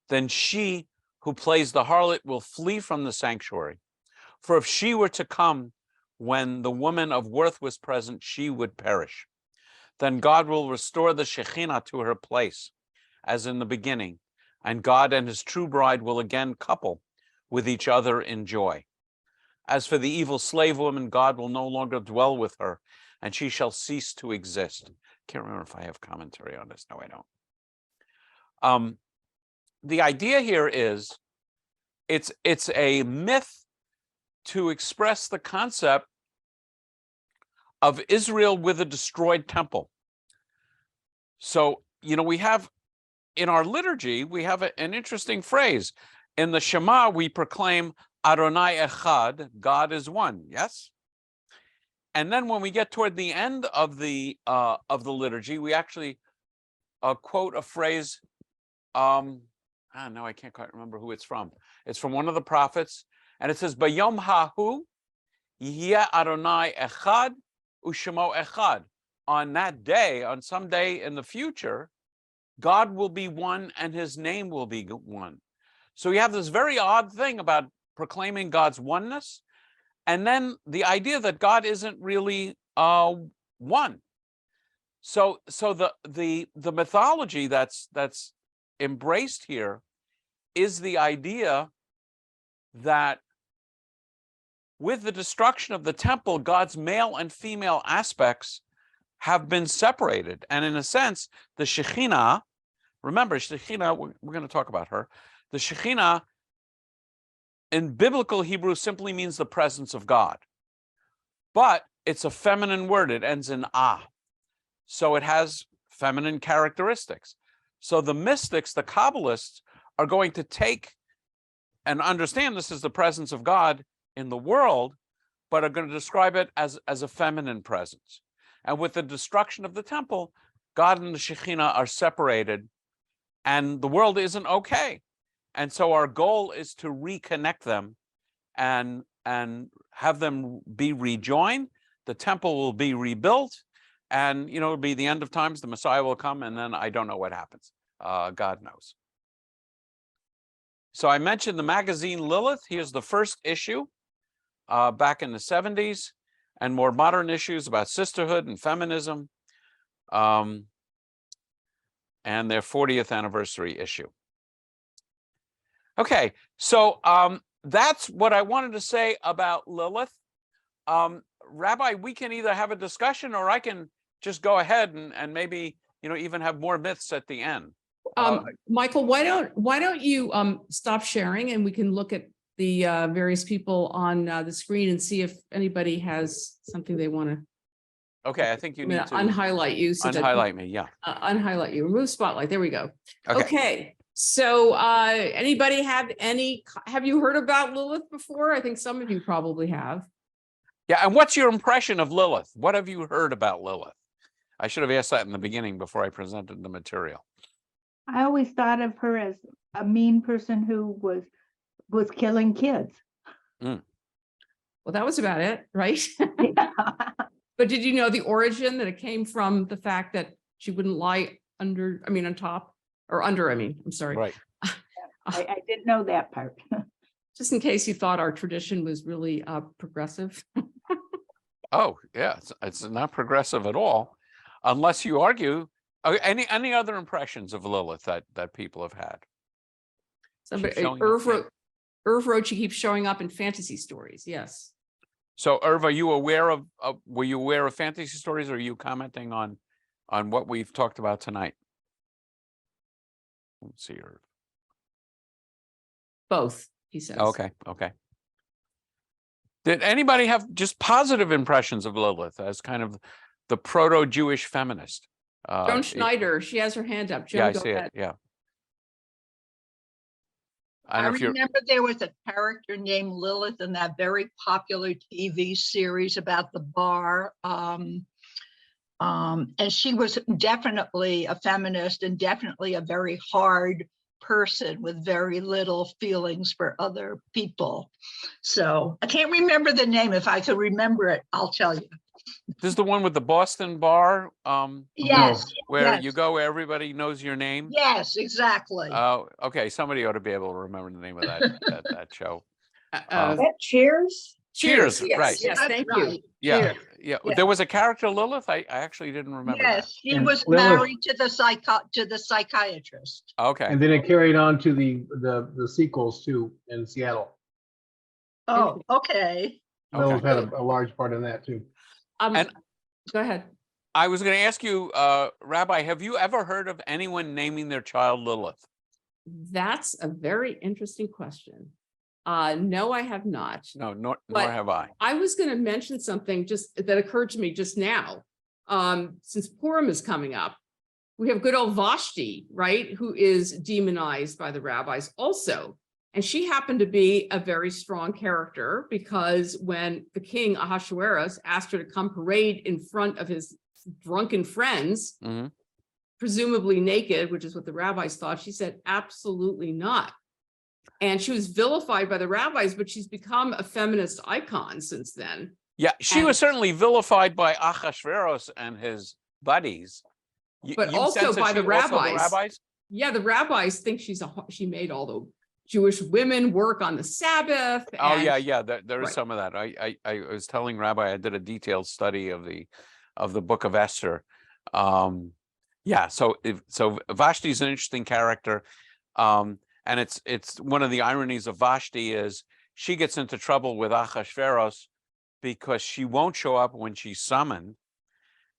Then she who plays the harlot will flee from the sanctuary. For if she were to come when the woman of worth was present, she would perish. Then God will restore the Shekhinah to her place, as in the beginning, and God and his true bride will again couple with each other in joy. As for the evil slave woman, God will no longer dwell with her, and she shall cease to exist. Can't remember if I have commentary on this. No, I don't. The idea here is it's a myth to express the concept of Israel with a destroyed temple. So, we have in our liturgy, we have an interesting phrase. In the Shema, we proclaim Adonai Echad, God is one, yes? And then when we get toward the end of the liturgy, we actually quote a phrase. No, I can't quite remember who it's from. It's from one of the prophets, and it says, Bayom hahu yihya Adonai echad u'shemo echad. On that day, on some day in the future, God will be one and his name will be one. So you have this very odd thing about proclaiming God's oneness, and then the idea that God isn't really one. So the mythology that's embraced here is the idea that with the destruction of the temple, God's male and female aspects have been separated. And in a sense, the Shekhinah, remember, Shekhinah, we're going to talk about her. The Shekhinah in biblical Hebrew simply means the presence of God. But it's a feminine word. It ends in ah. So it has feminine characteristics. So the mystics, the Kabbalists, are going to take and understand this is the presence of God in the world, but are going to describe it as a feminine presence. And with the destruction of the temple, God and the Shekhinah are separated, and the world isn't okay. And so our goal is to reconnect them and have them be rejoined. The temple will be rebuilt, and it'll be the end of times. The Messiah will come, and then I don't know what happens. God knows. So I mentioned the magazine Lilith. Here's the first issue back in the 70s, and more modern issues about sisterhood and feminism, and their 40th anniversary issue. Okay, so that's what I wanted to say about Lilith. Rabbi, we can either have a discussion or I can just go ahead and maybe even have more myths at the end. Michael, why don't you stop sharing and we can look at the various people on the screen and see if anybody has something they want to. Okay, I think you need to unhighlight you. So unhighlight me, yeah. Unhighlight you. Remove spotlight. There we go. Okay. Okay. So anybody have you heard about Lilith before? I think some of you probably have. Yeah, and what's your impression of Lilith? What have you heard about Lilith? I should have asked that in the beginning before I presented the material. I always thought of her as a mean person who was killing kids. Mm. Well, that was about it, right? Yeah. But did you know the origin, that it came from the fact that she wouldn't lie on top or under, I'm sorry. Right. I didn't know that part. Just in case you thought our tradition was really progressive. Oh, yeah, it's not progressive at all. unless you argue, any other impressions of Lilith that people have had? Somebody, showing up, yeah. Irv wrote she keeps showing up in fantasy stories. Yes. So Irv, are you aware of, were you aware of fantasy stories, or are you commenting on what we've talked about tonight? Let's see, Irv. Both, he says. Okay. Did anybody have just positive impressions of Lilith as kind of the proto-Jewish feminist? Joan Schneider, she has her hand up. Joan, Yeah, I go see ahead. it. Yeah. I don't know if you're. remember there was a character named Lilith in that very popular TV series about the bar. And she was definitely a feminist and definitely a very hard person with very little feelings for other people. So I can't remember the name. If I could remember it, I'll tell you. This is the one with the Boston bar, Yes. where yes, you go, everybody knows your name. Yes, exactly. Oh, okay. Somebody ought to be able to remember the name of that show. That Cheers? Cheers, Yes, right. yes, That's thank right. you. Yeah, Cheers. yeah. Yeah. There was a character Lilith. I actually didn't remember Yes, she And was Lilith- married to the psychiatrist. that. Okay. And then it carried on to the sequels too in Seattle. Oh, okay. Lilith Okay. had a large part in that too. And- Go ahead. I was going to ask you, Rabbi, have you ever heard of anyone naming their child Lilith? That's a very interesting question. No, I have not. No, nor But- have I. I was going to mention something just that occurred to me just now. Since Purim is coming up, we have good old Vashti, right, who is demonized by the rabbis also. And she happened to be a very strong character because when the king Ahasuerus asked her to come parade in front of his drunken friends, Mhm. presumably naked, which is what the rabbis thought, she said, absolutely not. And she was vilified by the rabbis, but she's become a feminist icon since then. Yeah, she was And- certainly vilified by Ahasuerus and his buddies. But You also sense that by she the was also rabbis. Yeah, the rabbis think she made all the Jewish women work on the Sabbath. Oh, and- yeah. There is Right. some of that. I was telling Rabbi, I did a detailed study of the book of Esther. Yeah, so Vashti is an interesting character. And it's one of the ironies of Vashti is she gets into trouble with Ahasuerus because she won't show up when she's summoned.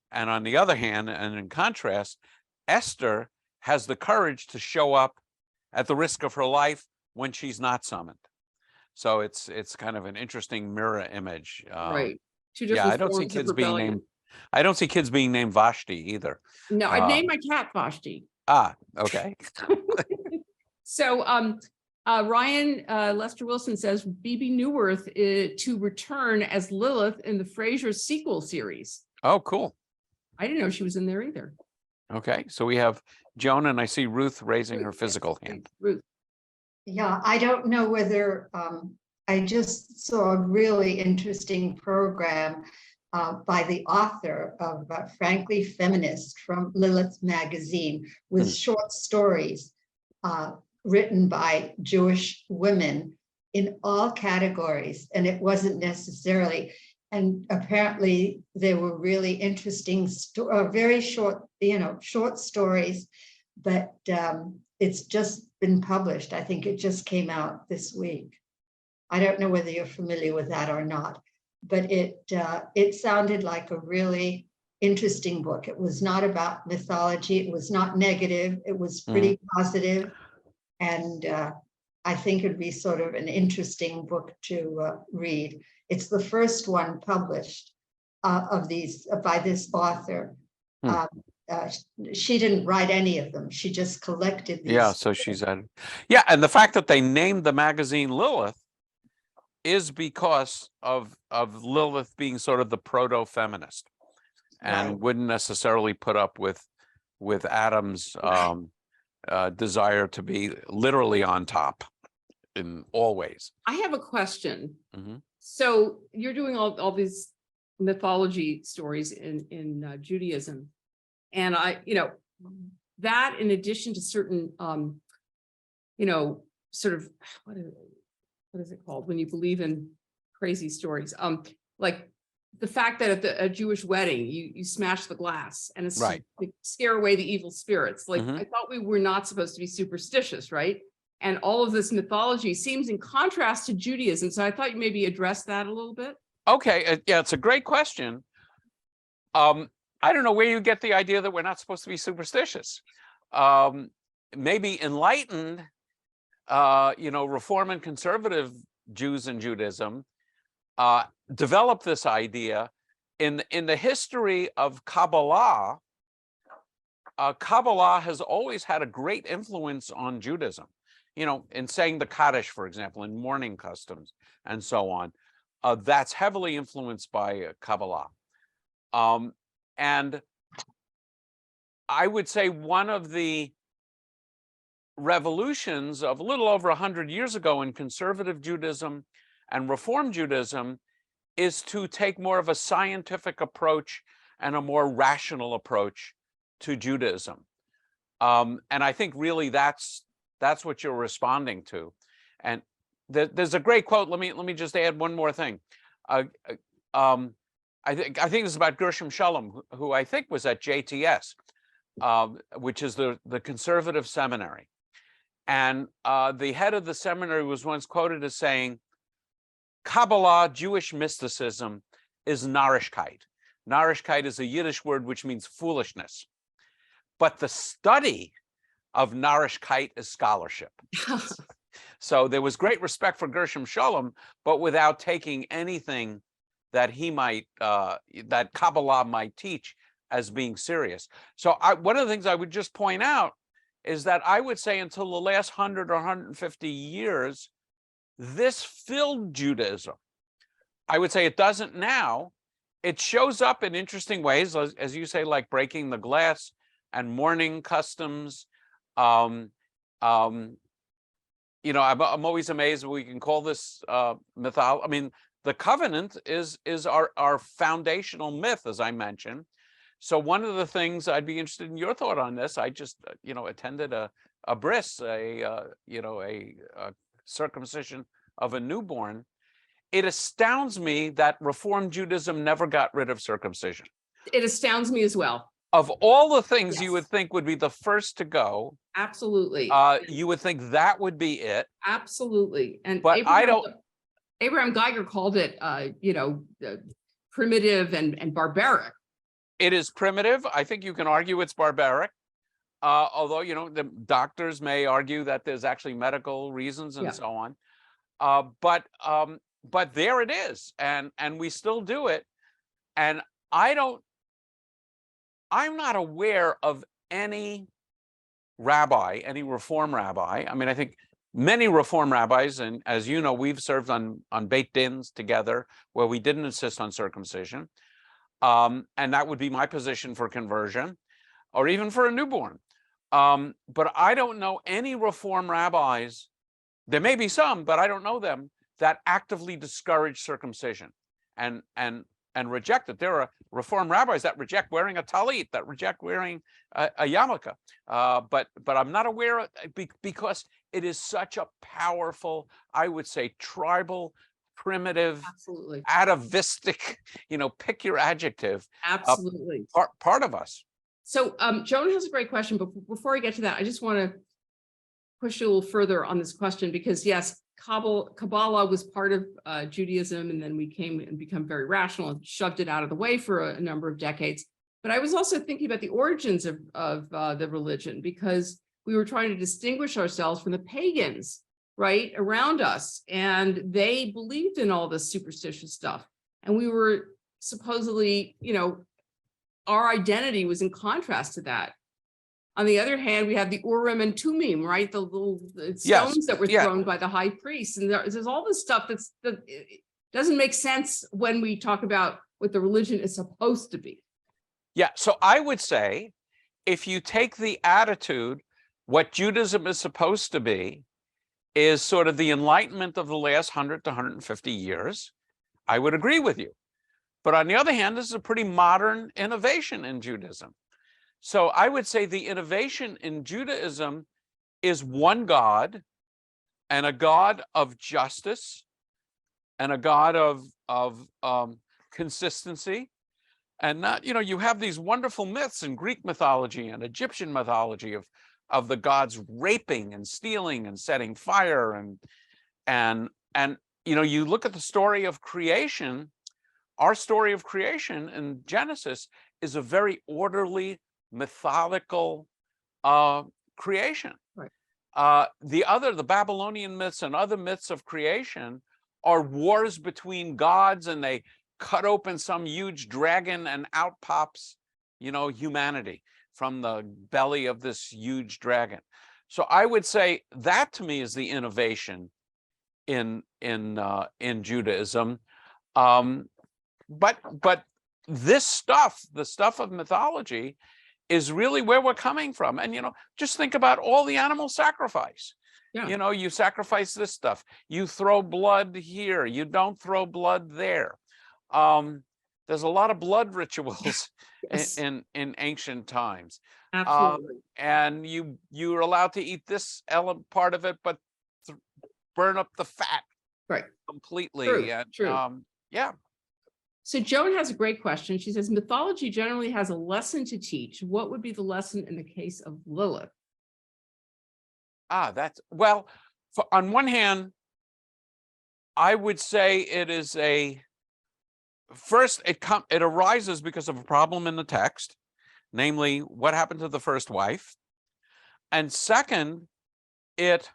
And on the other hand, and in contrast, Esther has the courage to show up at the risk of her life when she's not summoned. So it's kind of an interesting mirror image. Right. Two Yeah, different I don't see forms of kids being rebellion. named. I don't see kids being named Vashti either. No, I'd name my cat Vashti. Okay. So Ryan Lester Wilson says BB Newworth to return as Lilith in the Frasier sequel series. Oh, cool. I didn't know she was in there either. Okay, so we have Joan, and I see Ruth raising her physical hand. Ruth. Yeah, I don't know whether, I just saw a really interesting program by the author of Frankly Feminist from Lilith magazine with short stories written by Jewish women in all categories. And it wasn't necessarily, and apparently they were really interesting, very short, short stories, but it's just been published. I think it just came out this week. I don't know whether you're familiar with that or not, but it sounded like a really interesting book. It was not about mythology. It was not negative. It was pretty positive. And I think it'd be sort of an interesting book to read. It's the first one published of these by this author. She didn't write any of them. She just collected these. Yeah, so she's at. Yeah, and the fact that they named the magazine Lilith is because of Lilith being sort of the proto-feminist, and Right. wouldn't necessarily put up with Adam's desire to be literally on top in all ways. I have a question. Mhm. So you're doing all these mythology stories in Judaism. And that in addition to certain, sort of, what is it called when you believe in crazy stories? Like the fact that at a Jewish wedding, you smash the glass and it's Right. to scare away the evil spirits. Like, Mhm. I thought we were not supposed to be superstitious, right? And all of this mythology seems in contrast to Judaism. So I thought you maybe address that a little bit. Okay, yeah, it's a great question. I don't know where you get the idea that we're not supposed to be superstitious. Maybe enlightened, Reform and conservative Jews in Judaism developed this idea in the history of Kabbalah. Kabbalah has always had a great influence on Judaism, in saying the Kaddish, for example, in mourning customs and so on. That's heavily influenced by Kabbalah. And I would say one of the revolutions of a little over 100 years ago in conservative Judaism and Reform Judaism is to take more of a scientific approach and a more rational approach to Judaism. And I think really that's what you're responding to. And there's a great quote. Let me just add one more thing. I think this is about Gershom Shalom, who I think was at JTS, which is the conservative seminary. And the head of the seminary was once quoted as saying, Kabbalah, Jewish mysticism, is Narishkeit. Narishkeit is a Yiddish word which means foolishness. But the study of Narishkeit is scholarship. So there was great respect for Gershom Shalom, but without taking anything that he might, that Kabbalah might teach as being serious. So one of the things I would just point out is that I would say until the last 100 or 150 years, this filled Judaism. I would say it doesn't now. It shows up in interesting ways, as you say, like breaking the glass and mourning customs. I'm always amazed we can call this mythology. I mean, the covenant is our foundational myth, as I mentioned. So one of the things I'd be interested in your thought on this. I just attended a bris, a circumcision of a newborn. It astounds me that Reform Judaism never got rid of circumcision. It astounds me as well. Of all the things you Yes. would think would be the first to go, Absolutely. you would think that would be it. Absolutely. And But Abraham Geiger called it, primitive and barbaric. It is primitive. I think you can argue it's barbaric. Although, the doctors may argue that there's actually medical reasons and Yeah. so on. But there it is. And we still do it. And I'm not aware of any rabbi, any Reform rabbi. I mean, I think many Reform rabbis, and as you know, we've served on Beit Dins together where we didn't insist on circumcision. And that would be my position for conversion or even for a newborn. But I don't know any Reform rabbis. There may be some, but I don't know them that actively discourage circumcision and reject it. There are Reform rabbis that reject wearing a talit, that reject wearing a yarmulke. But I'm not aware of, because it is such a powerful, I would say, tribal, primitive, Absolutely. atavistic, pick your adjective, Absolutely. part of us. So Joan has a great question, but before I get to that, I just want to push you a little further on this question, because yes, Kabbalah was part of Judaism, and then we came and become very rational and shoved it out of the way for a number of decades. But I was also thinking about the origins of the religion, because we were trying to distinguish ourselves from the pagans, right, around us. And they believed in all this superstitious stuff. And we were supposedly, our identity was in contrast to that. On the other hand, we have the Urim and Tumim, right? The little stones that were thrown by the high priest. And there's all this stuff that doesn't make sense when we talk about what the religion is supposed to be. Yeah, so I would say, if you take the attitude, what Judaism is supposed to be is sort of the enlightenment of the last 100 to 150 years, I would agree with you. But on the other hand, this is a pretty modern innovation in Judaism. So I would say the innovation in Judaism is one God, and a God of justice, and a God of consistency, and not, you have these wonderful myths in Greek mythology and Egyptian mythology of the gods raping and stealing and setting fire, and you look at the story of creation. Our story of creation in Genesis is a very orderly, methodical creation. Right. The Babylonian myths and other myths of creation are wars between gods, and they cut open some huge dragon and out pops, humanity from the belly of this huge dragon. So I would say that, to me, is the innovation in Judaism. But this stuff, the stuff of mythology, is really where we're coming from. And just think about all the animal sacrifice. Yeah. You sacrifice this stuff, you throw blood here, you don't throw blood there. There's a lot of blood rituals Yes. in ancient times. Absolutely. And you're allowed to eat this part of it, but burn up the fat Right. completely. True, And true. yeah. So Joan has a great question. She says, mythology generally has a lesson to teach. What would be the lesson in the case of Lilith? That's, well, on one hand, I would say it is first, it arises because of a problem in the text, namely what happened to the first wife. And second, it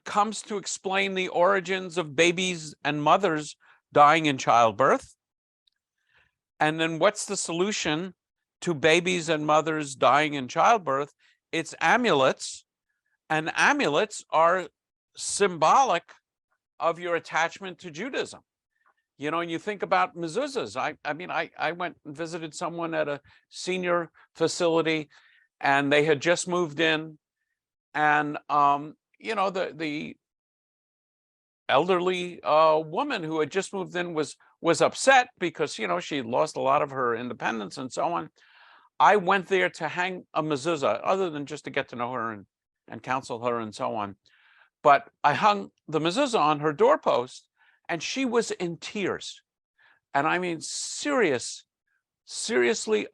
comes to explain the origins of babies and mothers dying in childbirth. And then what's the solution to babies and mothers dying in childbirth? It's amulets, and amulets are symbolic of your attachment to Judaism. And you think about mezuzahs. I went and visited someone at a senior facility, and they had just moved in, and the elderly woman who had just moved in was upset because she lost a lot of her independence and so on. I went there to hang a mezuzah, other than just to get to know her and counsel her and so on. But I hung the mezuzah on her doorpost, and she was in tears. And I mean, seriously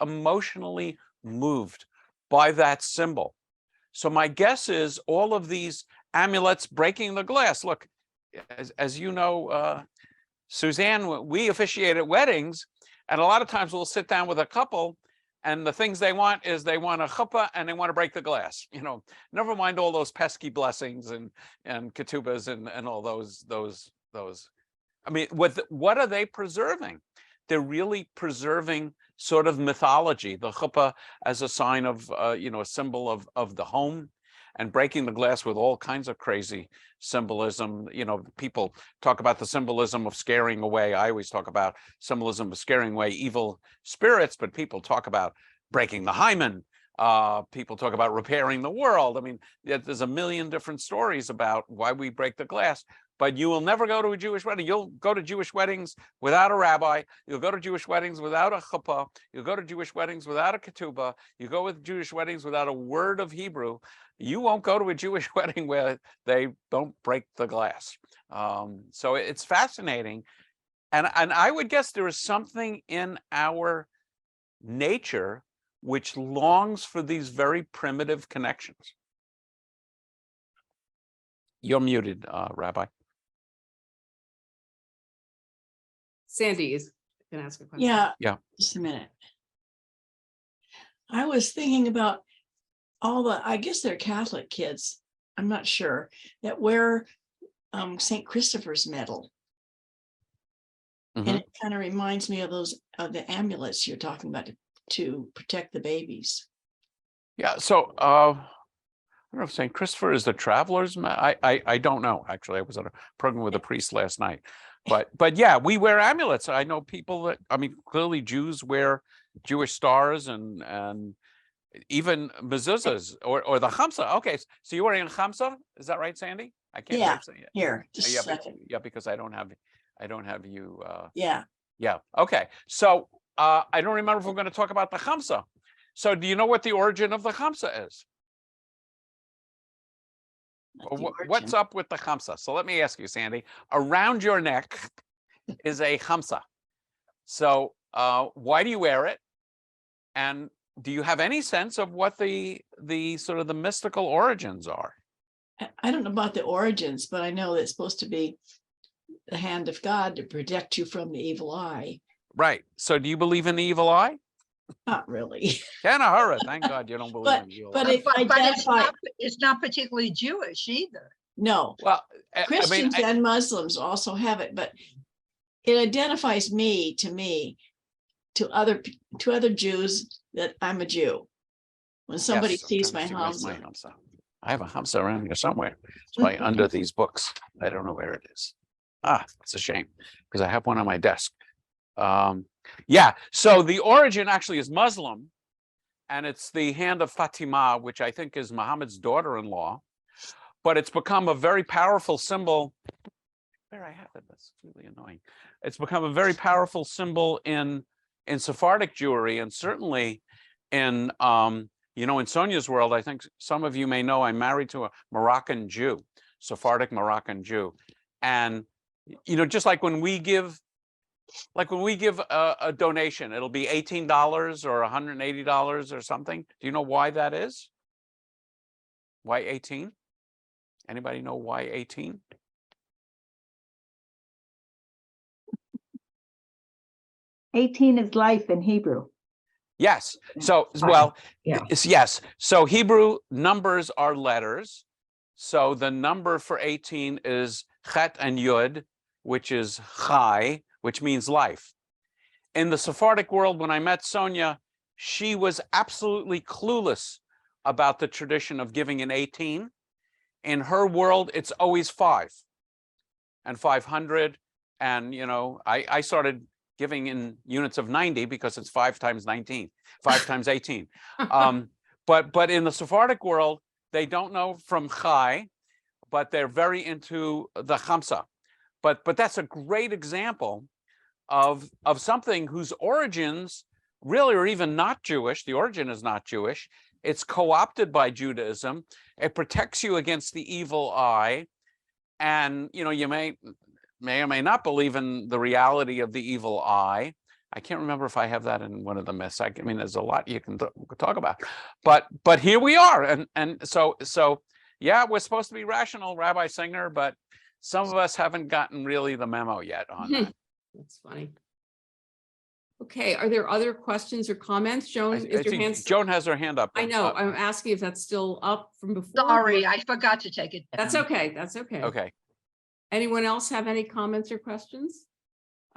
emotionally moved by that symbol. So my guess is all of these amulets breaking the glass. Look, as you know, Suzanne, we officiate at weddings, and a lot of times we'll sit down with a couple, and the things they want is they want a chuppah and they want to break the glass. Never mind all those pesky blessings and ketubas and all those. I mean, what are they preserving? They're really preserving sort of mythology, the chuppah as a sign of, a symbol of the home, and breaking the glass with all kinds of crazy symbolism. People talk about the symbolism of scaring away. I always talk about symbolism of scaring away evil spirits, but people talk about breaking the hymen. People talk about repairing the world. I mean, there's a million different stories about why we break the glass. But you will never go to a Jewish wedding. You'll go to Jewish weddings without a rabbi. You'll go to Jewish weddings without a chuppah. You'll go to Jewish weddings without a ketubah. You go with Jewish weddings without a word of Hebrew. You won't go to a Jewish wedding where they don't break the glass. So it's fascinating. And I would guess there is something in our nature which longs for these very primitive connections. You're muted, Rabbi. Sandy is going to ask a question. Yeah. Just a minute. I was thinking about I guess they're Catholic kids, I'm not sure, that wear St. Christopher's medal. Mm-hmm. And it kind of reminds me of the amulets you're talking about to protect the babies. Yeah, so I don't know if St. Christopher is the traveler's. I don't know. Actually, I was at a program with a priest last night. But yeah, we wear amulets. I know people that, clearly Jews wear Jewish stars and even mezuzahs or the chamsa. Okay, so you're wearing a chamsa? Is that right, Sandy? I can't say it. Here, just a second. Because I don't have you. Yeah. Okay, so I don't remember if we're going to talk about the chamsa. So do you know what the origin of the chamsa is? What's up with the chamsa? So let me ask you, Sandy, around your neck is a hamsa. So why do you wear it? And do you have any sense of what the sort of the mystical origins are? I don't know about the origins, but I know it's supposed to be the hand of God to protect you from the evil eye. Right. So do you believe in the evil eye? Not really. Kanahara, thank God you don't believe But- in the evil but eye. it- But identify- it's not particularly Jewish either. No, Well, I mean, Christians and Muslims also have it, but it identifies me to other Jews that I'm a Jew. When somebody yes, I'm sees trying my to see where's my house, hamsa. I have a hamsa around here somewhere. It's right under these books. I don't know where it is. Ah, it's a shame because I have one on my desk. Yeah, so the origin actually is Muslim, and it's the hand of Fatima, which I think is Muhammad's daughter-in-law, but it's become a very powerful symbol. Where I have it, that's really annoying. It's become a very powerful symbol in Sephardic Jewry, and certainly in in Sonia's world. I think some of you may know I'm married to a Moroccan Jew, Sephardic Moroccan Jew, and just like when we give a donation, it'll be $18 or $180 or something. Do you know why that is? Why 18? Anybody know why 18? Eighteen is life in Hebrew. Yes. So, Okay. well, Yeah. yes. So Hebrew numbers are letters. So the number for 18 is Chet and Yud, which is Chai, which means life. In the Sephardic world, when I met Sonia, she was absolutely clueless about the tradition of giving an 18. In her world, it's always 5 and 500. And, I started giving in units of 90 because it's 5 times 19, 5 times 18. But in the Sephardic world, they don't know from Chai, but they're very into the Chamsa. But that's a great example of something whose origins really are even not Jewish. The origin is not Jewish. It's co-opted by Judaism. It protects you against the evil eye. And, you may or may not believe in the reality of the evil eye. I can't remember if I have that in one of the myths. I mean, there's a lot you can talk about, but here we are. And so, yeah, we're supposed to be rational, Rabbi Singer, but some of us haven't gotten really the memo yet on that. That's funny. Okay, are there other questions or comments? Joan, I is your see hand? Joan has her hand up. I know, I'm asking if that's still up from before. Sorry, I forgot to take it down. That's okay, that's okay. Okay. Anyone else have any comments or questions?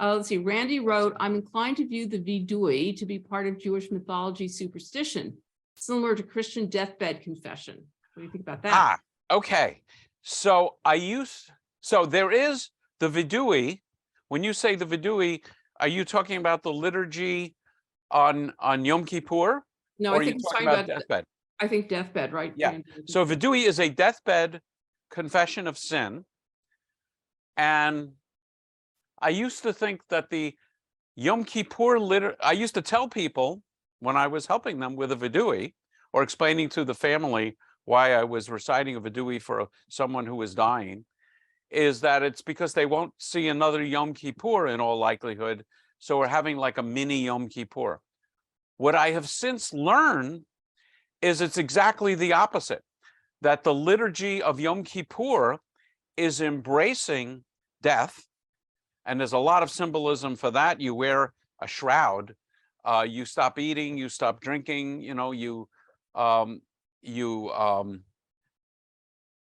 Let's see, Randy wrote, I'm inclined to view the Vidui to be part of Jewish mythology superstition, similar to Christian deathbed confession. What do you think about that? Okay. So there is the Vidui. When you say the Vidui, are you talking about the liturgy on Yom Kippur? No, Or I are you think he's talking talking about about, deathbed? I think deathbed, right? Yeah. Randy? So Vidui is a deathbed confession of sin. And I used to think that the Yom Kippur I used to tell people when I was helping them with a Vidui or explaining to the family why I was reciting a Vidui for someone who was dying, is that it's because they won't see another Yom Kippur in all likelihood. So we're having like a mini Yom Kippur. What I have since learned is it's exactly the opposite, that the liturgy of Yom Kippur is embracing death. And there's a lot of symbolism for that. You wear a shroud, you stop eating, you stop drinking, you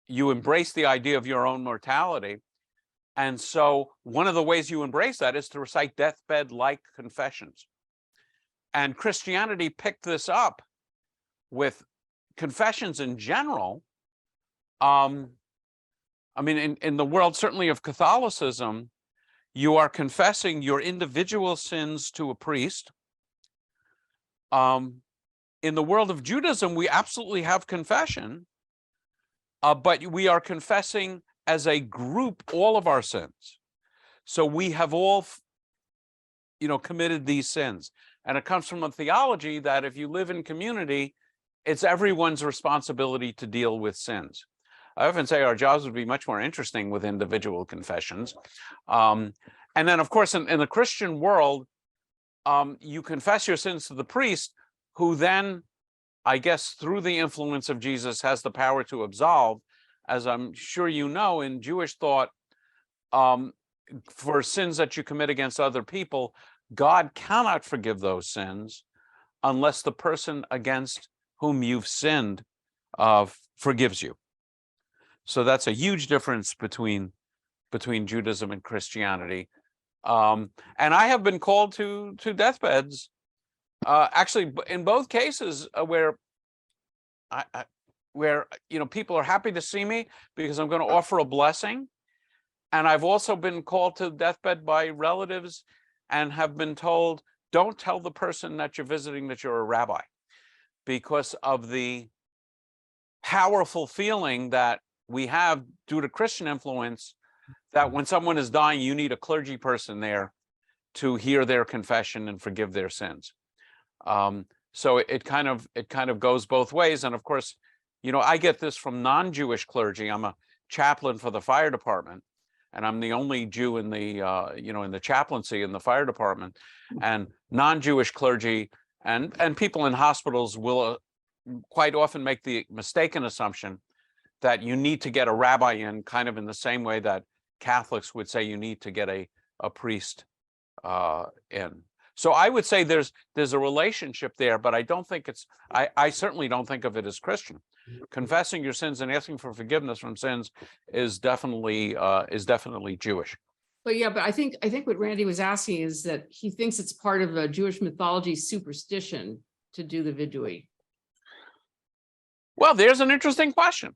embrace the idea of your own mortality. And so one of the ways you embrace that is to recite deathbed-like confessions. And Christianity picked this up with confessions in general. I mean, in the world, certainly of Catholicism, you are confessing your individual sins to a priest. In the world of Judaism, we absolutely have confession, but we are confessing as a group all of our sins. So we have all, committed these sins. And it comes from a theology that if you live in community, it's everyone's responsibility to deal with sins. I often say our jobs would be much more interesting with individual confessions. And then, of course, in the Christian world, you confess your sins to the priest, who then, I guess, through the influence of Jesus, has the power to absolve. As I'm sure you know, in Jewish thought, for sins that you commit against other people, God cannot forgive those sins unless the person against whom you've sinned forgives you. So that's a huge difference between Judaism and Christianity. And I have been called to deathbeds, actually, in both cases where people are happy to see me because I'm going to offer a blessing. And I've also been called to deathbed by relatives and have been told, don't tell the person that you're visiting that you're a rabbi, because of the powerful feeling that we have due to Christian influence, that when someone is dying, you need a clergy person there to hear their confession and forgive their sins. So it kind of goes both ways. And of course, I get this from non-Jewish clergy. I'm a chaplain for the fire department, and I'm the only Jew in the in the chaplaincy in the fire department. And non-Jewish clergy and people in hospitals will quite often make the mistaken assumption that you need to get a rabbi in, kind of in the same way that Catholics would say you need to get a priest in. So I would say there's a relationship there, but I don't think I certainly don't think of it as Christian. Confessing your sins and asking for forgiveness from sins is definitely Jewish. But yeah, but I think what Randy was asking is that he thinks it's part of a Jewish mythology superstition to do the vidui. Well, there's an interesting question.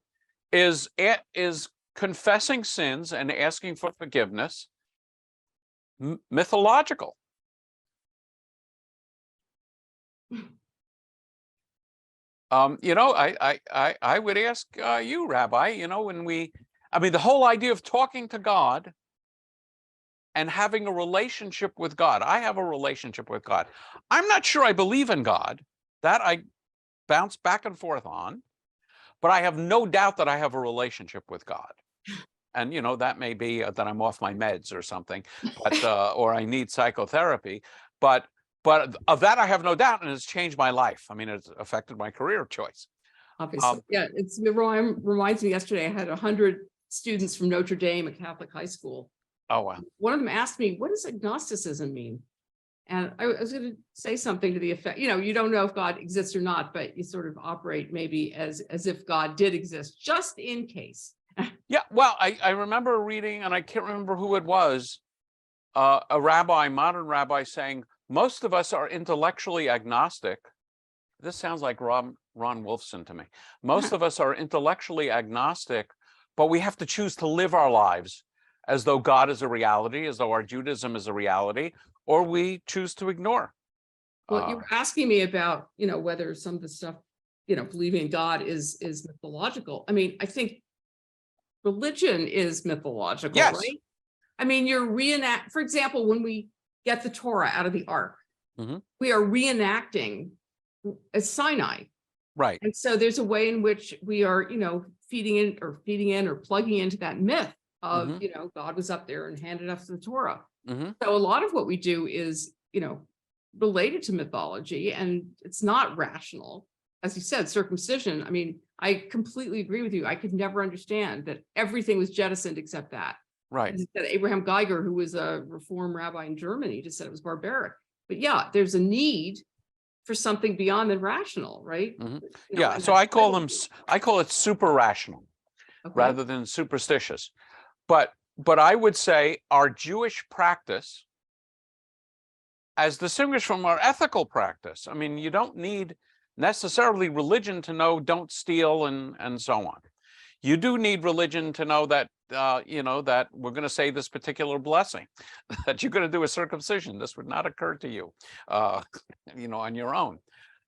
Is confessing sins and asking for forgiveness mythological? I would ask you, Rabbi, the whole idea of talking to God and having a relationship with God. I have a relationship with God. I'm not sure I believe in God. That I bounce back and forth on, but I have no doubt that I have a relationship with God. And, that may be that I'm off my meds or something, but or I need psychotherapy. But of that, I have no doubt, and it's changed my life. I mean, it's affected my career choice. Obviously, yeah, it reminds me. Yesterday, I had 100 students from Notre Dame, a Catholic high school. Oh, wow. One of them asked me, "What does agnosticism mean?" And I was going to say something to the effect, you don't know if God exists or not, but you sort of operate maybe as if God did exist, just in case. Yeah, well, I remember reading, and I can't remember who it was, a modern rabbi saying, most of us are intellectually agnostic. This sounds like Ron Wolfson to me. Most of us are intellectually agnostic, but we have to choose to live our lives as though God is a reality, as though our Judaism is a reality, or we choose to ignore. Well, you were asking me about, whether some of the stuff, believing in God is mythological. I mean, I think religion is mythological, Yes. right? I mean, for example, when we get the Torah out of the Ark, we are reenacting Sinai. Right. And so there's a way in which we are, feeding in or plugging into that myth of, God was up there and handed us the Torah. So a lot of what we do is, related to mythology, and it's not rational. As you said, circumcision. I mean, I completely agree with you. I could never understand that everything was jettisoned except that. Right. As you said, Abraham Geiger, who was a Reform rabbi in Germany, just said it was barbaric. But yeah, there's a need for something beyond the rational, right? Yeah. So I call it super rational rather than superstitious. But I would say our Jewish practice, as distinguished from our ethical practice, I mean, you don't need necessarily religion to know don't steal and so on. You do need religion to know that that we're going to say this particular blessing, that you're going to do a circumcision. This would not occur to you, on your own.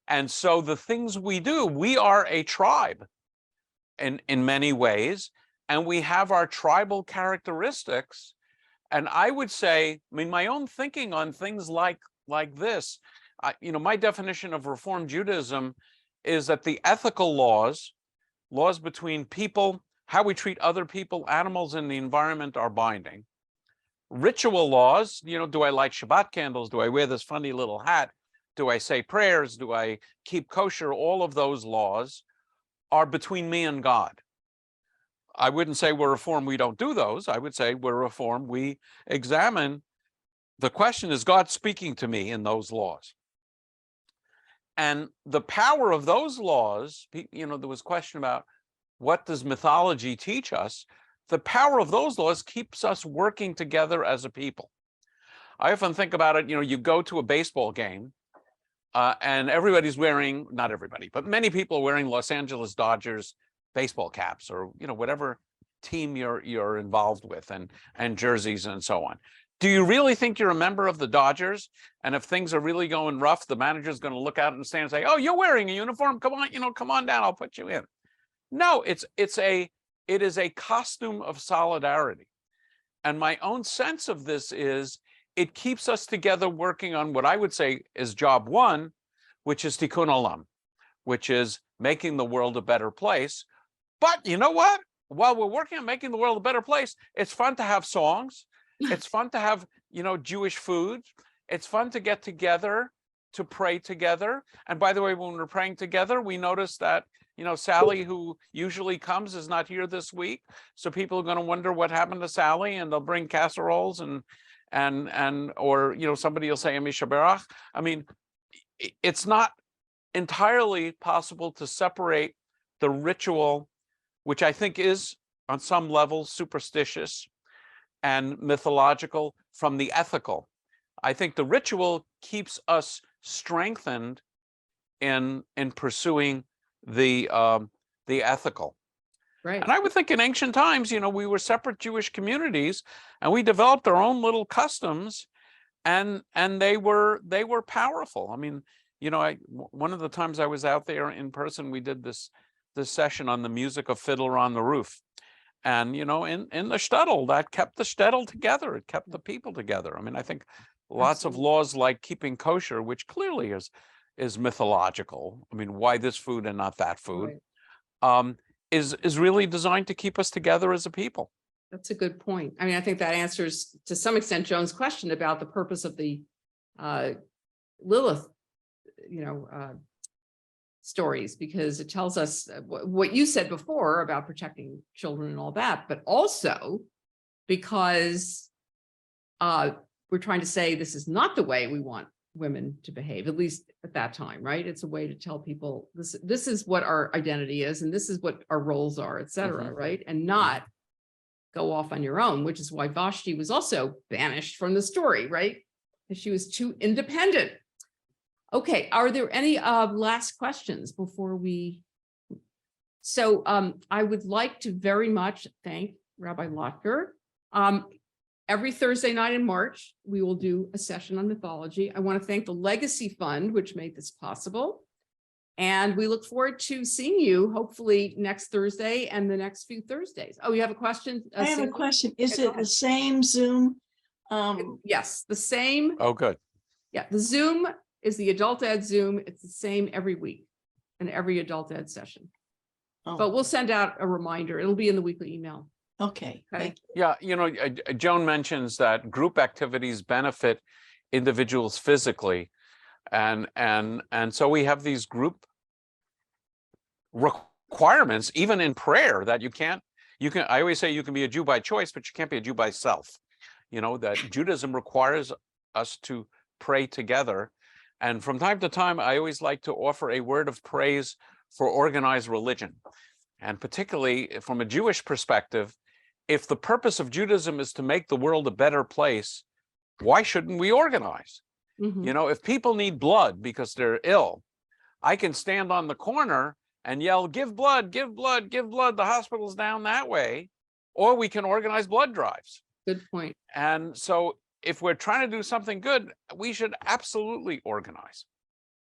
And so the things we do, we are a tribe in many ways, and we have our tribal characteristics. And I would say, my own thinking on things like this, my definition of Reform Judaism is that the ethical laws between people, how we treat other people, animals, and the environment are binding. ritual laws, do I light Shabbat candles? Do I wear this funny little hat? Do I say prayers? Do I keep kosher? All of those laws are between me and God. I wouldn't say we're Reformed, we don't do those. I would say we're Reformed, we examine. The question, is God speaking to me in those laws? And the power of those laws, there was a question about what does mythology teach us? The power of those laws keeps us working together as a people. I often think about it, you go to a baseball game and everybody's wearing, not everybody, but many people are wearing Los Angeles Dodgers baseball caps, or whatever team you're involved with, and jerseys and so on. Do you really think you're a member of the Dodgers? And if things are really going rough, the manager's going to look out and stand and say, "Oh, you're wearing a uniform. Come on, come on down. I'll put you in." No, it is a costume of solidarity. And my own sense of this is it keeps us together working on what I would say is job one, which is tikkun olam, which is making the world a better place. But you know what? While we're working on making the world a better place, it's fun to have songs. It's fun to have, Jewish food. It's fun to get together, to pray together. And by the way, when we're praying together, we notice that, Sally, who usually comes, is not here this week. So people are going to wonder what happened to Sally, and they'll bring casseroles or, somebody will say Misha Berach. I mean, it's not entirely possible to separate the ritual, which I think is on some level superstitious and mythological, from the ethical. I think the ritual keeps us strengthened in pursuing the ethical. Right. And I would think in ancient times, we were separate Jewish communities, and we developed our own little customs, and they were powerful. I mean, one of the times I was out there in person, we did this session on the music of Fiddler on the Roof. And, in the shtetl, that kept the shtetl together. It kept the people together. I mean, I think lots of laws like keeping kosher, which clearly is mythological. I mean, why this food and not that food, is really designed to keep us together as a people. That's a good point. I mean, I think that answers to some extent Joan's question about the purpose of the Lilith, stories, because it tells us what you said before about protecting children and all that, but also because we're trying to say this is not the way we want women to behave, at least at that time, right? It's a way to tell people this is what our identity is, and this is what our roles are, et cetera, right? And not go off on your own, which is why Vashti was also banished from the story, right? Because she was too independent. Okay, are there any last questions before we? So I would like to very much thank Rabbi Lotker. Every Thursday night in March, we will do a session on mythology. I want to thank the Legacy Fund, which made this possible. And we look forward to seeing you hopefully next Thursday and the next few Thursdays. Oh, you have a question? I have a question. Is it the same Zoom? Yes, the same. Oh, good. Yeah, the Zoom is the adult ed Zoom. It's the same every week in every adult ed session. Oh, But we'll send out a reminder. It'll be in the weekly email. okay. Okay. Yeah, Joan mentions that group activities benefit individuals physically, and so we have these group requirements, even in prayer, that you can. I always say you can be a Jew by choice, but you can't be a Jew by self. That Judaism requires us to pray together. And from time to time, I always like to offer a word of praise for organized religion. And particularly from a Jewish perspective, if the purpose of Judaism is to make the world a better place, why shouldn't we organize? If people need blood because they're ill, I can stand on the corner and yell, "Give blood, give blood, give blood. The hospital's down that way." Or we can organize blood drives. Good point. And so if we're trying to do something good, we should absolutely organize.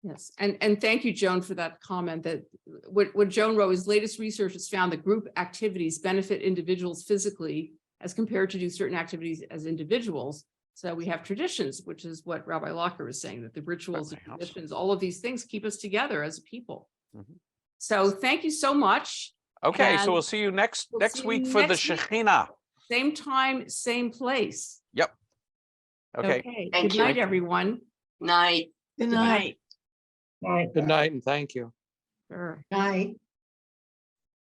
Yes, and thank you, Joan, for that comment. That what Joan wrote is latest research has found that group activities benefit individuals physically as compared to do certain activities as individuals. So we have traditions, which is what Rabbi Lotker was saying, that the rituals and traditions, all of these things keep us together as a people. So thank you so much. Okay, And so we'll see you next we'll next see week you for the next week. Shekhinah. Same time, same place. Yep. Okay. Thank Good night, you. everyone. Night. Good Good night. night. Good night and thank you. Sure. Night.